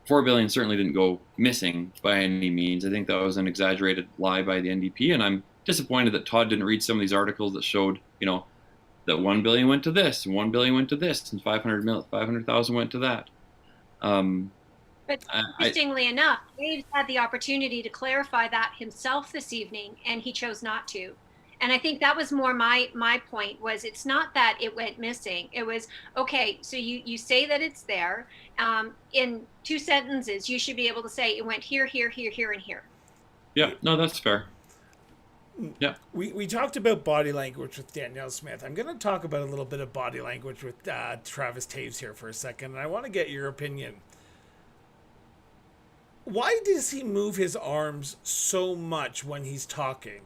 4 billion certainly didn't go missing by any means. I think that was an exaggerated lie by the NDP, and I'm disappointed that Todd didn't read some of these articles that showed, that 1 billion went to this, and 1 billion went to this, and 500,000 went to that. But interestingly enough, Dave's had the opportunity to clarify that himself this evening, and he chose not to. And I think that was more my point, was it's not that it went missing. It was, okay, so you say that it's there. In 2 sentences, you should be able to say it went here, here, here, here, and here. Yeah, no, that's fair. Yeah. We talked about body language with Danielle Smith. I'm going to talk about a little bit of body language with Travis Taves here for a second, and I want to get your opinion. Why does he move his arms so much when he's talking?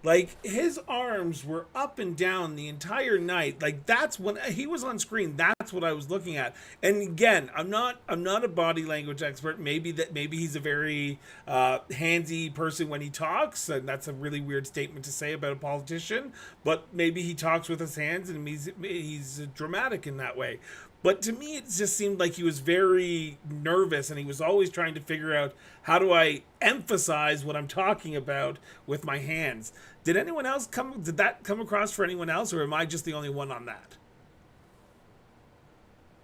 Like, his arms were up and down the entire night. Like, that's when he was on screen. That's what I was looking at. And again, I'm not a body language expert. Maybe he's a very handsy person when he talks, and that's a really weird statement to say about a politician. But maybe he talks with his hands, and he's dramatic in that way. But to me, it just seemed like he was very nervous, and he was always trying to figure out, how do I emphasize what I'm talking about with my hands? Did that come across for anyone else, or am I just the only one on that?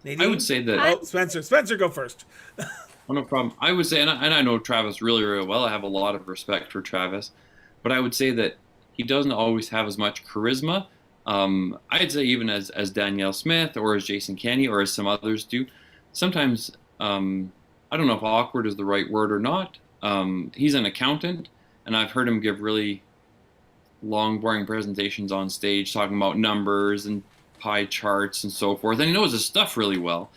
Nadine? I would say that... Spencer, go first. Oh, no problem. I would say, and I know Travis really, really well. I have a lot of respect for Travis. But I would say that he doesn't always have as much charisma. I'd say even as Danielle Smith, or as Jason Kenney, or as some others do. Sometimes, I don't know if awkward is the right word or not. He's an accountant, and I've heard him give really long, boring presentations on stage talking about numbers and pie charts and so forth. And he knows his stuff really well.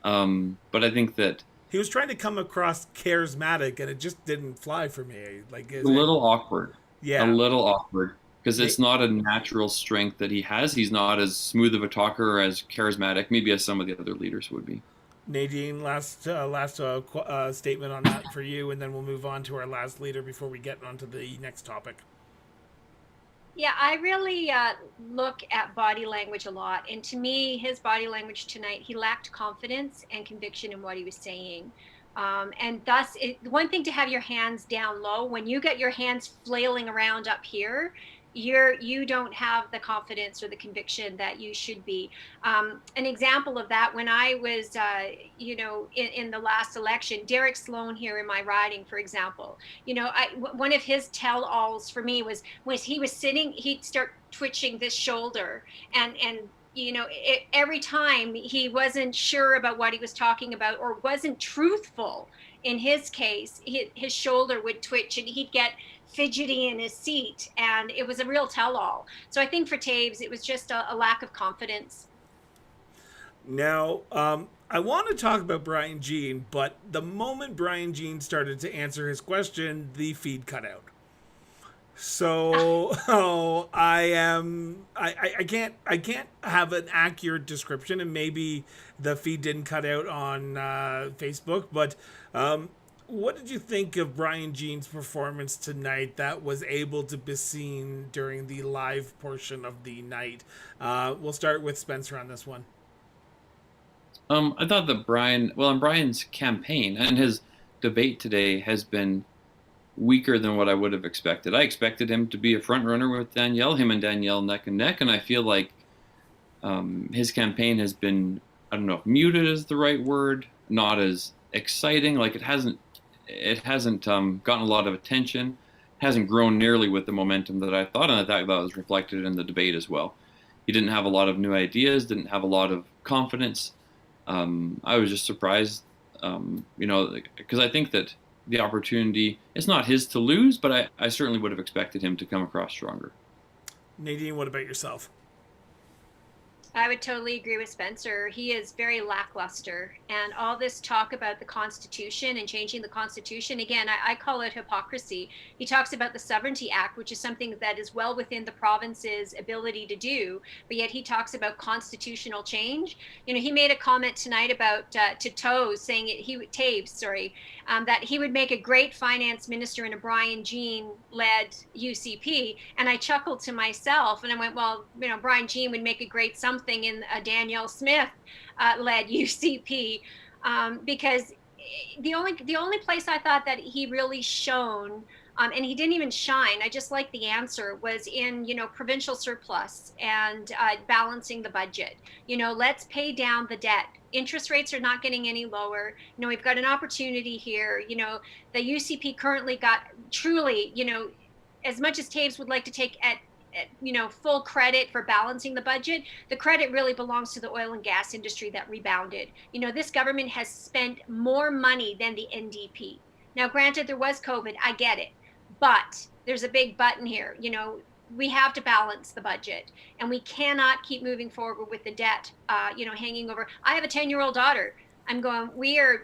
But I think that he was trying to come across charismatic, and it just didn't fly for me. Like, a little awkward. Yeah. A little awkward. Because it's not a natural strength that he has. He's not as smooth of a talker or as charismatic, maybe as some of the other leaders would be. Nadine, last statement on that for you, and then we'll move on to our last leader before we get on to the next topic. Yeah, I really look at body language a lot. And to me, his body language tonight, he lacked confidence and conviction in what he was saying. And thus, one thing to have your hands down low. When you get your hands flailing around up here, you don't have the confidence or the conviction that you should be. An example of that, when I was, in the last election, Derek Sloan here in my riding, for example, one of his tell-alls for me was he was sitting, he'd start twitching this shoulder, and every time he wasn't sure about what he was talking about or wasn't truthful. In his case, his shoulder would twitch and he'd get fidgety in his seat, and it was a real tell-all. So I think for Taves, it was just a lack of confidence. Now, I want to talk about Brian Jean, but the moment Brian Jean started to answer his question, the feed cut out. So I can't have an accurate description, and maybe the feed didn't cut out on Facebook, but what did you think of Brian Jean's performance tonight that was able to be seen during the live portion of the night? We'll start with Spencer on this one. I thought that Brian's campaign and his debate today has been weaker than what I would have expected. I expected him to be a front runner with Danielle, him and Danielle neck and neck, and I feel like his campaign has been, I don't know if muted is the right word, not as exciting. Like, it hasn't gotten a lot of attention, hasn't grown nearly with the momentum that I thought, and I thought that was reflected in the debate as well. He didn't have a lot of new ideas, didn't have a lot of confidence. I was just surprised, because I think that the opportunity, it's not his to lose, but I certainly would have expected him to come across stronger. Nadine, what about yourself? I would totally agree with Spencer. He is very lackluster. And all this talk about the Constitution and changing the Constitution, again, I call it hypocrisy. He talks about the Sovereignty Act, which is something that is well within the province's ability to do, but yet he talks about constitutional change. He made a comment tonight about to Toes saying Taves, sorry, that he would make a great finance minister in a Brian Jean led UCP. And I chuckled to myself and I went, well, Brian Jean would make a great something in a Danielle Smith led UCP, because the only place I thought that he really shone, and he didn't even shine, I just like the answer, was in provincial surplus and balancing the budget. Let's pay down the debt. Interest rates are not getting any lower. We've got an opportunity here. The UCP currently got truly, as much as Taves would like to take at full credit for balancing the budget, the credit really belongs to the oil and gas industry that rebounded. This government has spent more money than the NDP. Now, granted, there was COVID, I get it, but there's a big button here. We have to balance the budget, and we cannot keep moving forward with the debt, hanging over. I have a 10-year-old daughter. I'm going, we are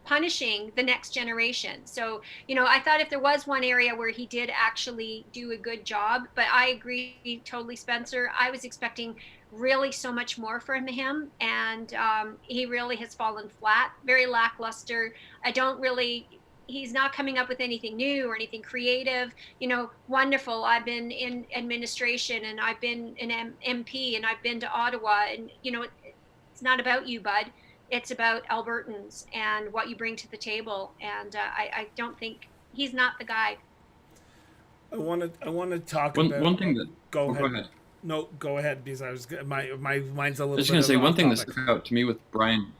punishing the next generation. So, I thought if there was one area where he did actually do a good job, but I agree totally, Spencer. I was expecting really so much more from him, and he really has fallen flat, very lackluster. He's not coming up with anything new or anything creative. Wonderful. I've been in administration and I've been an MP and I've been to Ottawa, and it's not about you, bud. It's about Albertans and what you bring to the table. And I don't think he's not the guy. I want to talk One, about one thing that go oh, ahead. go ahead. No, go ahead, because I was my mind's a little. I was bit going to say of one off thing that topic. stuck out to me with Brian.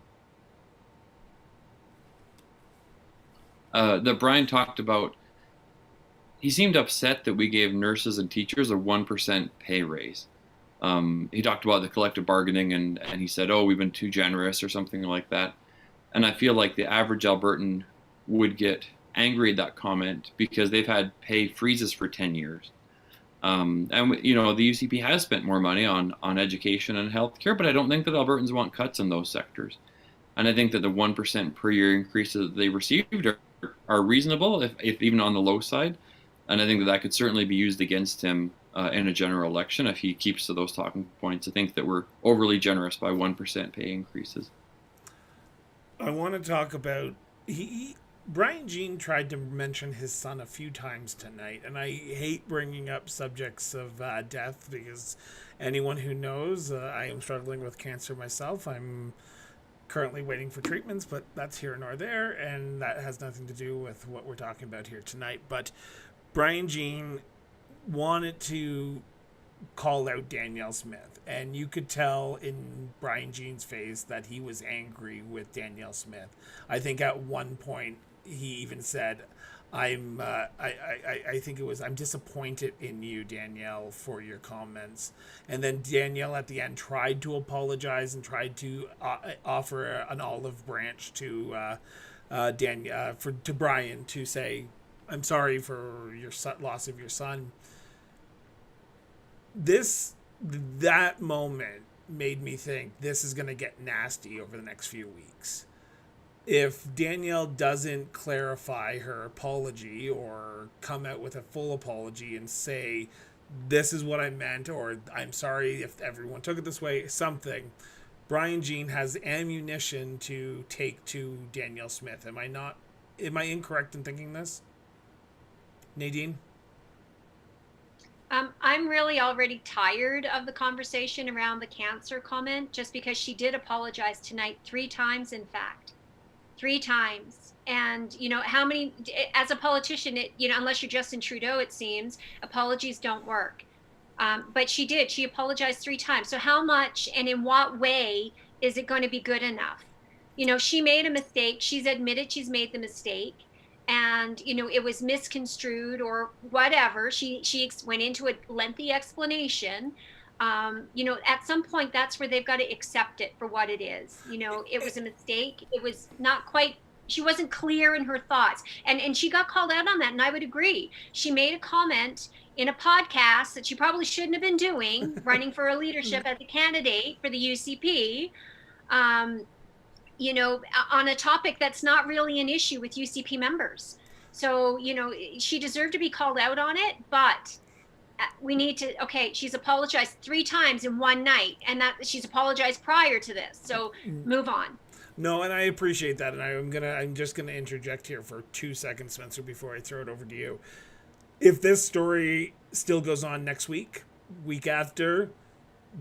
That Brian talked about. He seemed upset that we gave nurses and teachers a 1% pay raise. He talked about the collective bargaining and he said, oh, we've been too generous or something like that. And I feel like the average Albertan would get angry at that comment because they've had pay freezes for 10 years. And, the UCP has spent more money on education and healthcare, but I don't think that Albertans want cuts in those sectors. And I think that the 1% per year increases that they received are reasonable, if even on the low side. And I think that could certainly be used against him in a general election if he keeps to those talking points. I think that we're overly generous by 1% pay increases. I want to talk about Brian Jean tried to mention his son a few times tonight, and I hate bringing up subjects of death because anyone who knows, I am struggling with cancer myself. I'm currently waiting for treatments, but that's here nor there, and that has nothing to do with what we're talking about here tonight. But Brian Jean wanted to call out Danielle Smith, and you could tell in Brian Jean's face that he was angry with Danielle Smith. I think at one point he even said, I think it was, I'm disappointed in you, Danielle, for your comments. And then Danielle at the end tried to apologize and tried to offer an olive branch to Brian to say, I'm sorry for your loss of your son. That moment made me think this is going to get nasty over the next few weeks. If Danielle doesn't clarify her apology or come out with a full apology and say, this is what I meant, or I'm sorry if everyone took it this way, something, Brian Jean has ammunition to take to Danielle Smith. Am I incorrect in thinking this? Nadine? I'm really already tired of the conversation around the cancer comment, just because she did apologize tonight 3 times, in fact. 3 times. And, how many, as a politician, unless you're Justin Trudeau, it seems, apologies don't work. But she apologized 3 times. So how much and in what way is it going to be good enough? She made a mistake. She's admitted she's made the mistake. And, it was misconstrued or whatever. She went into a lengthy explanation. At some point, that's where they've got to accept it for what it is. It was a mistake. It was not quite, she wasn't clear in her thoughts. And she got called out on that, and I would agree. She made a comment in a podcast that she probably shouldn't have been doing, running for a leadership as a candidate for the UCP, um, on a topic that's not really an issue with UCP members. So, she deserved to be called out on it, but we need to, okay, she's apologized 3 times in one night, and that she's apologized prior to this. So move on. No, and I appreciate that, and I'm just gonna interject here for 2 seconds, Spencer, before I throw it over to you. If this story still goes on next week after,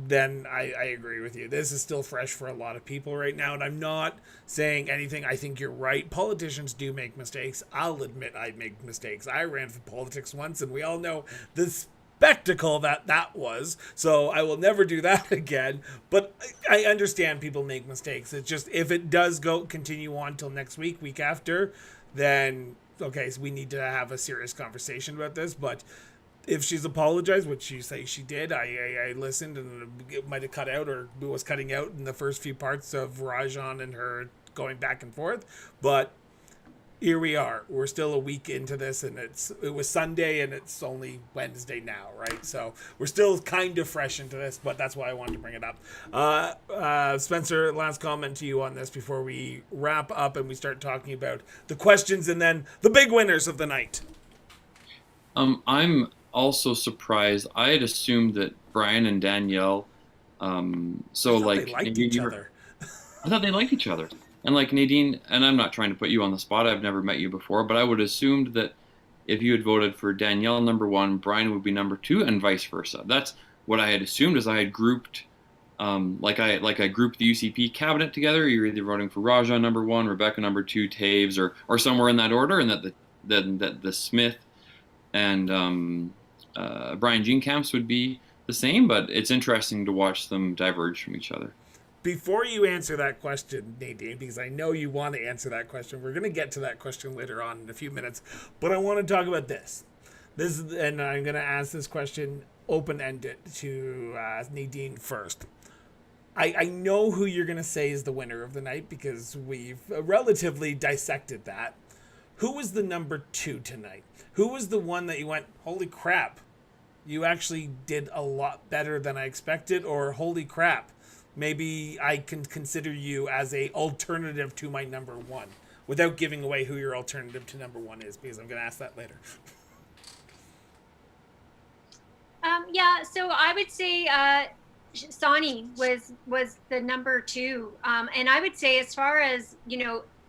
then I agree with you. This is still fresh for a lot of people right now, and I'm not saying anything. I think you're right. Politicians do make mistakes. I'll admit I make mistakes. I ran for politics once, and we all know the spectacle that was. So I will never do that again. But I understand people make mistakes. It's just, if it does continue on till next week after, then okay, so we need to have a serious conversation about this. But if she's apologized, which you say she did, I listened, and it might have cut out or was cutting out in the first few parts of Rajan and her going back and forth. But here we are. We're still a week into this, and it was Sunday, and it's only Wednesday now, right? So we're still kind of fresh into this, but that's why I wanted to bring it up. Spencer, last comment to you on this before we wrap up and we start talking about the questions and then the big winners of the night. I'm also surprised. I had assumed that Brian and Danielle, They liked each other. I thought they liked each other. And like Nadine, and I'm not trying to put you on the spot, I've never met you before, but I would have assumed that if you had voted for Danielle number 1, Brian would be number 2, and vice versa. That's what I had assumed, as I had grouped, like I grouped the UCP cabinet together. You're either voting for Rajan number 1, Rebecca number 2, Taves, or somewhere in that order, and that the Smith and Brian Jean-Camps would be the same, but it's interesting to watch them diverge from each other. Before you answer that question, Nadine, because I know you want to answer that question, we're going to get to that question later on in a few minutes, but I want to talk about this. And I'm going to ask this question open-ended to Nadine first. I know who you're going to say is the winner of the night because we've relatively dissected that. Who was the number 2 tonight? Who was the one that you went, holy crap, you actually did a lot better than I expected, or holy crap, maybe I can consider you as a alternative to my number 1, without giving away who your alternative to number 1 is, because I'm going to ask that later. So I would say Sonny was the number 2, and I would say, as far as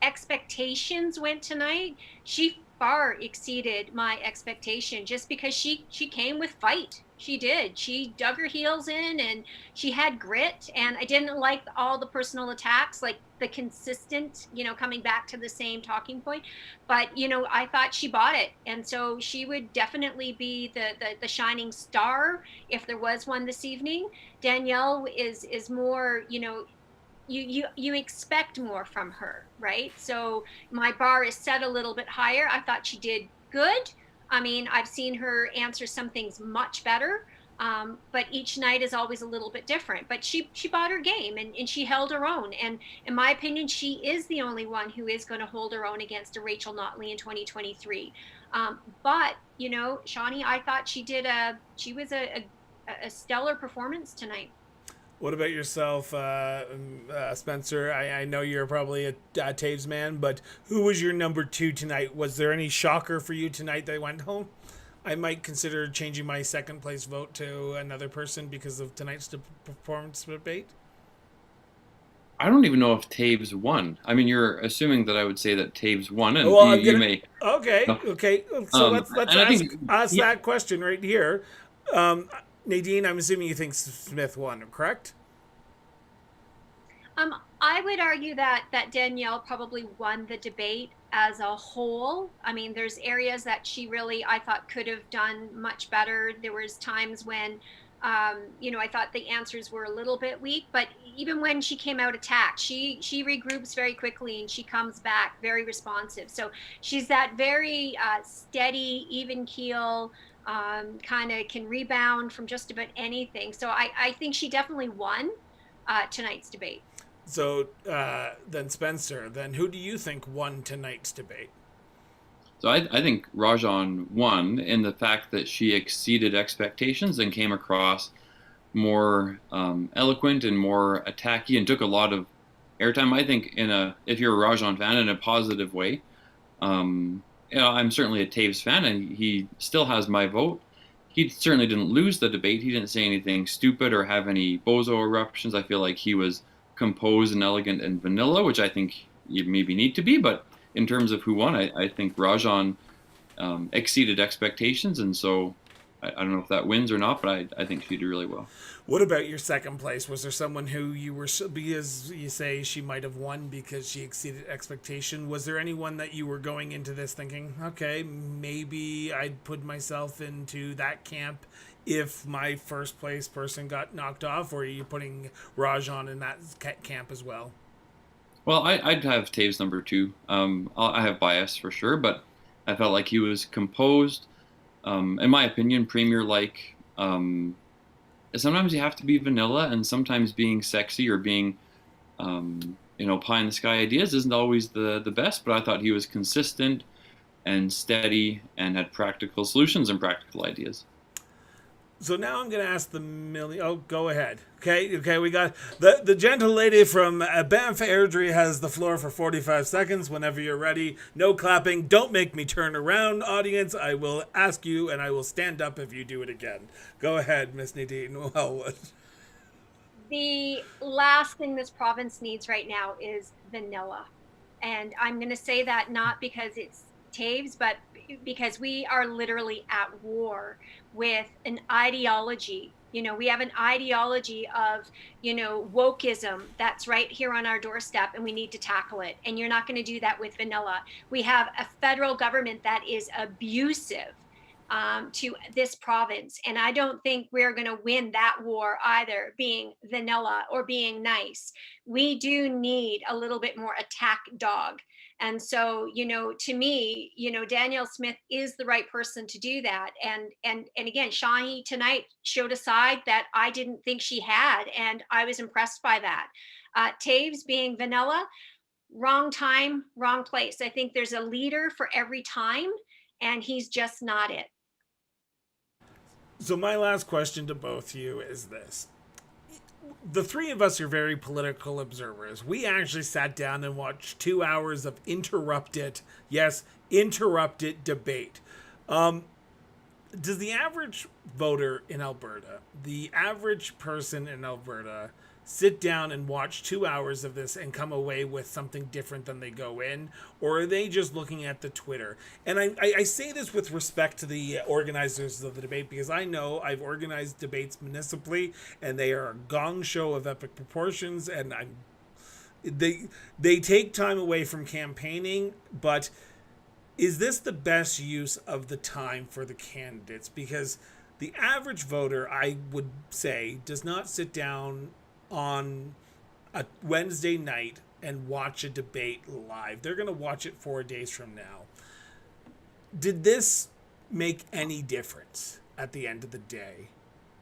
expectations went tonight, she far exceeded my expectation, just because she came with fight. She did. She dug her heels in, and she had grit, and I didn't like all the personal attacks, like the consistent, coming back to the same talking point, but I thought she bought it, and so she would definitely be the shining star if there was one this evening. Danielle is more, you expect more from her, right? So my bar is set a little bit higher. I thought she did good. I mean, I've seen her answer some things much better, but each night is always a little bit different. But she bought her game, and she held her own. And in my opinion, she is the only one who is going to hold her own against a Rachel Notley in 2023. But Shawnee, I thought she was a stellar performance tonight. What about yourself, Spencer? I know you're probably a Taves man, but who was your number 2 tonight? Was there any shocker for you tonight that went home? I might consider changing my second place vote to another person because of tonight's performance debate. I don't even know if Taves won. I mean, you're assuming that I would say that Taves won, and you may. Okay. So let's ask that question right here. Nadine, I'm assuming you think Smith won, correct? I would argue that Danielle probably won the debate as a whole. I mean, there's areas that she really, I thought, could have done much better. There was times when, I thought the answers were a little bit weak, but even when she came out attacked, she regroups very quickly, and she comes back very responsive. So she's that very steady, even keel, kind of can rebound from just about anything. So I think she definitely won tonight's debate. So then Spencer, then who do you think won tonight's debate? So I think Rajan won in the fact that she exceeded expectations and came across more eloquent and more attacky and took a lot of airtime. I think if you're a Rajan fan, in a positive way. I'm certainly a Taves fan, and he still has my vote. He certainly didn't lose the debate. He didn't say anything stupid or have any bozo eruptions. I feel like he was composed and elegant and vanilla, which I think you maybe need to be. But in terms of who won, I think Rajan exceeded expectations, and so I don't know if that wins or not, but I think she did really well. What about your second place? Was there someone who you were, because you say she might have won because she exceeded expectation? Was there anyone that you were going into this thinking, okay, maybe I'd put myself into that camp if my first place person got knocked off, or are you putting Rajan in that camp as well? Well, I'd have Taves number two. I have bias for sure, but I felt like he was composed. In my opinion, premier-like. Sometimes you have to be vanilla, and sometimes being sexy or being, pie in the sky ideas isn't always the best. But I thought he was consistent and steady and had practical solutions and practical ideas. So now I'm going to ask the million. Oh, go ahead. Okay. We got the gentle lady from Banff Airdrie has the floor for 45 seconds. Whenever you're ready, no clapping. Don't make me turn around, audience. I will ask you, and I will stand up if you do it again. Go ahead, Miss Nadine. Well, The last thing this province needs right now is vanilla. And I'm going to say that not because it's Taves, but because we are literally at war with an ideology. We have an ideology of, wokeism that's right here on our doorstep, and we need to tackle it. And you're not going to do that with vanilla. We have a federal government that is abusive to this province. And I don't think we're going to win that war either, being vanilla or being nice. We do need a little bit more attack dog. And so, to me, Danielle Smith is the right person to do that. And again, Shahi tonight showed a side that I didn't think she had, and I was impressed by that. Taves being vanilla, wrong time, wrong place. I think there's a leader for every time, and he's just not it. so my last question to both of you is this. The three of us are very political observers. We actually sat down and watched 2 hours of interrupted debate. Does the average voter in Alberta, the average person in Alberta, sit down and watch 2 hours of this and come away with something different than they go in? Or are they just looking at the Twitter? And I say this with respect to the organizers of the debate, because I know I've organized debates municipally, and they are a gong show of epic proportions, and they take time away from campaigning. But is this the best use of the time for the candidates? Because the average voter, I would say, does not sit down on a Wednesday night and watch a debate live. They're going to watch it 4 days from now. Did this make any difference at the end of the day?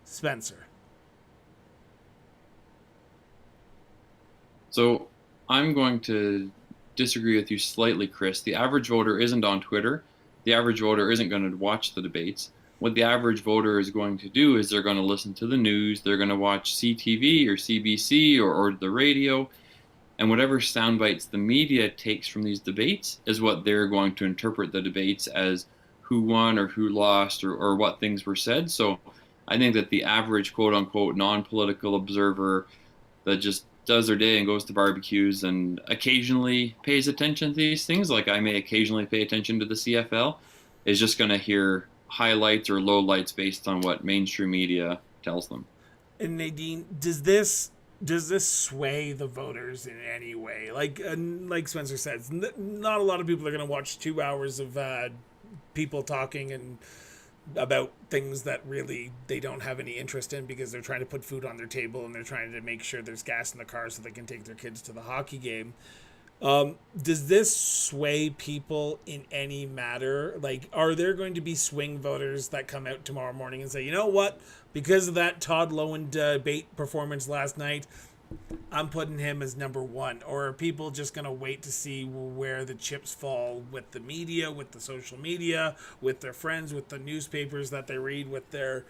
Spencer. So I'm going to disagree with you slightly, Chris. The average voter isn't on Twitter. The average voter isn't going to watch the debates. What the average voter is going to do is they're going to listen to the news, they're going to watch CTV or CBC or the radio, and whatever sound bites the media takes from these debates is what they're going to interpret the debates as who won or who lost or what things were said. So I think that the average quote-unquote non-political observer that just does their day and goes to barbecues and occasionally pays attention to these things, like I may occasionally pay attention to the CFL, is just going to hear highlights or lowlights based on what mainstream media tells them. And Nadine, does this sway the voters in any way? Like Spencer says, not a lot of people are going to watch 2 hours of people talking and about things that really they don't have any interest in, because they're trying to put food on their table and they're trying to make sure there's gas in the car so they can take their kids to the hockey game. Does this sway people in any matter? Like, are there going to be swing voters that come out tomorrow morning and say, you know what, because of that Todd Lowen debate performance last night, I'm putting him as number one. Or are people just going to wait to see where the chips fall with the media, with the social media, with their friends, with the newspapers that they read, with their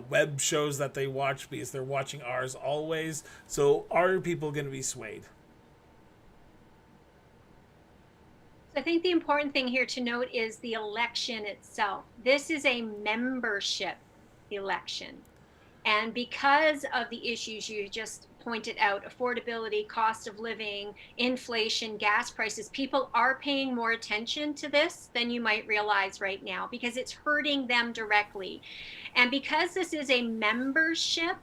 web shows that they watch because they're watching ours always? So are people going to be swayed? I think the important thing here to note is the election itself. This is a membership election. And because of the issues you just pointed out, affordability, cost of living, inflation, gas prices, people are paying more attention to this than you might realize right now because it's hurting them directly. And because this is a membership,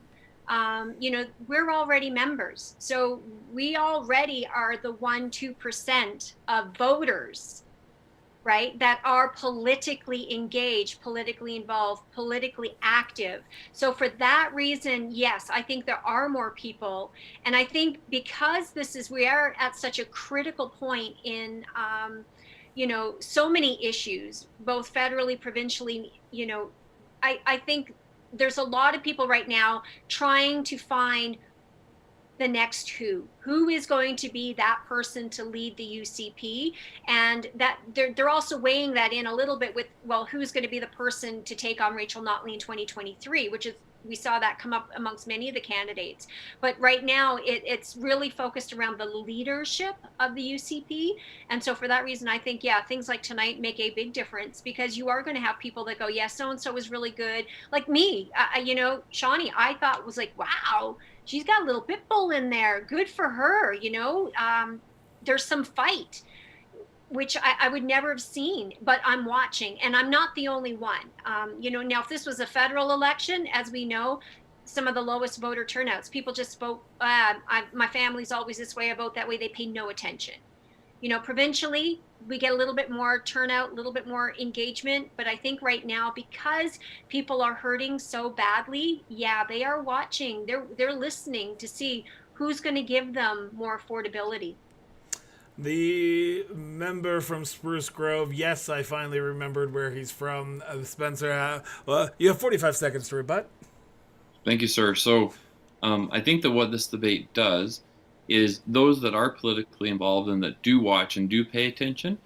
we're already members. So we already are the 1-2% of voters, right, that are politically engaged, politically involved, politically active. So for that reason, yes, I think there are more people. And I think because we are at such a critical point in, so many issues, both federally, provincially, I think there's a lot of people right now trying to find the next who is going to be that person to lead the UCP, and that they're also weighing that in a little bit with, well, who's going to be the person to take on Rachel Notley in 2023, which is, we saw that come up amongst many of the candidates. But right now it's really focused around the leadership of the UCP. And so for that reason, I think, yeah, things like tonight make a big difference because you are going to have people that go, yes, so-and-so was really good. Like me, Shawnee, I thought was like, wow, she's got a little pit bull in there. Good for her. There's some fight, which I would never have seen, but I'm watching, and I'm not the only one. Now if this was a federal election, as we know, some of the lowest voter turnouts, people just vote. My family's always this way. I vote that way. They pay no attention. Provincially, we get a little bit more turnout, a little bit more engagement. But I think right now, because people are hurting so badly, yeah, they are watching. They're listening to see who's going to give them more affordability. The member from Spruce Grove, yes, I finally remembered where he's from. Spencer, well, you have 45 seconds to rebut. Thank you, sir. So I think that what this debate does is those that are politically involved and that do watch and do pay attention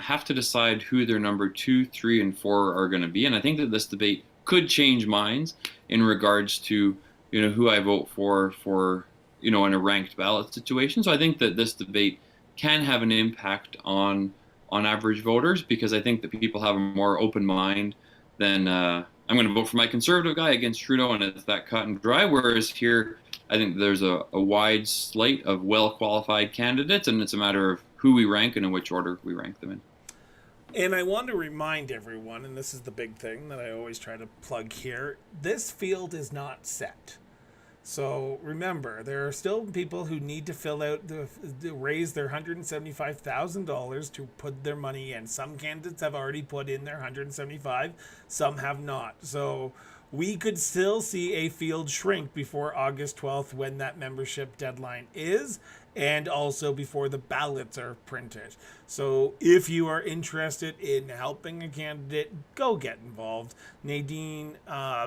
have to decide who their number 2, 3, and 4 are going to be. And I think that this debate could change minds in regards to, who I vote for, in a ranked ballot situation. So I think that this debate can have an impact on average voters, because I think that people have a more open mind than I'm going to vote for my conservative guy against Trudeau, and it's that cut and dry. Whereas here, I think there's a wide slate of well-qualified candidates, and it's a matter of who we rank and in which order we rank them in. And I want to remind everyone, and this is the big thing that I always try to plug here, this field is not set. So remember, there are still people who need to fill out raise their $175,000 to put their money in. Some candidates have already put in their $175,000, some have not. So we could still see a field shrink before August 12th when that membership deadline is, and also before the ballots are printed. So if you are interested in helping a candidate, go get involved. Nadine,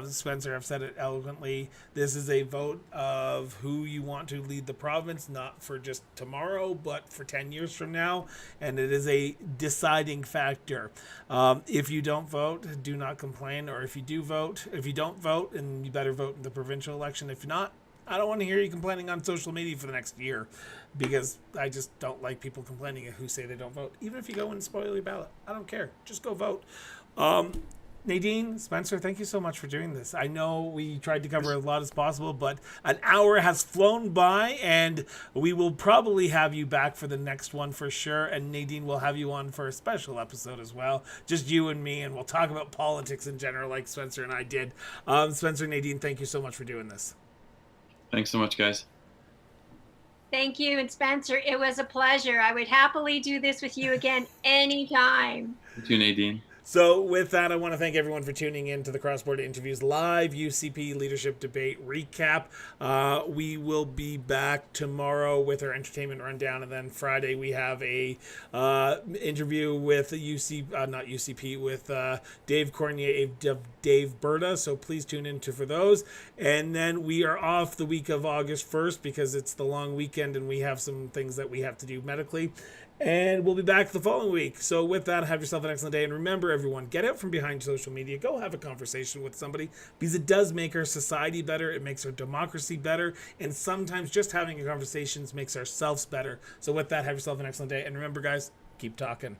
Spencer have said it eloquently. This is a vote of who you want to lead the province, not for just tomorrow, but for 10 years from now. And it is a deciding factor. If you don't vote, do not complain. Or if you don't vote, and you better vote in the provincial election. If not, I don't want to hear you complaining on social media for the next year, because I just don't like people complaining who say they don't vote. Even if you go and spoil your ballot, I don't care. Just go vote. Nadine, Spencer, thank you so much for doing this. I know we tried to cover as lot as possible, but an hour has flown by, and we will probably have you back for the next one for sure. And Nadine, will have you on for a special episode as well, just you and me, and we'll talk about politics in general like Spencer and I did. Spencer, Nadine, thank you so much for doing this. Thanks so much, guys. Thank you. And Spencer, it was a pleasure. I would happily do this with you again anytime. You too, Nadine. So with that, I want to thank everyone for tuning in to the Cross Border Interviews Live UCP Leadership Debate Recap. We will be back tomorrow with our entertainment rundown, and then Friday we have a interview with with Dave Cornier of Dave Berta. So please tune in for those. And then we are off the week of August 1st because it's the long weekend and we have some things that we have to do medically. And we'll be back the following week. So with that, have yourself an excellent day. And remember, everyone, get out from behind social media. Go have a conversation with somebody because it does make our society better. It makes our democracy better. And sometimes just having a conversation makes ourselves better. So with that, have yourself an excellent day. And remember, guys, keep talking.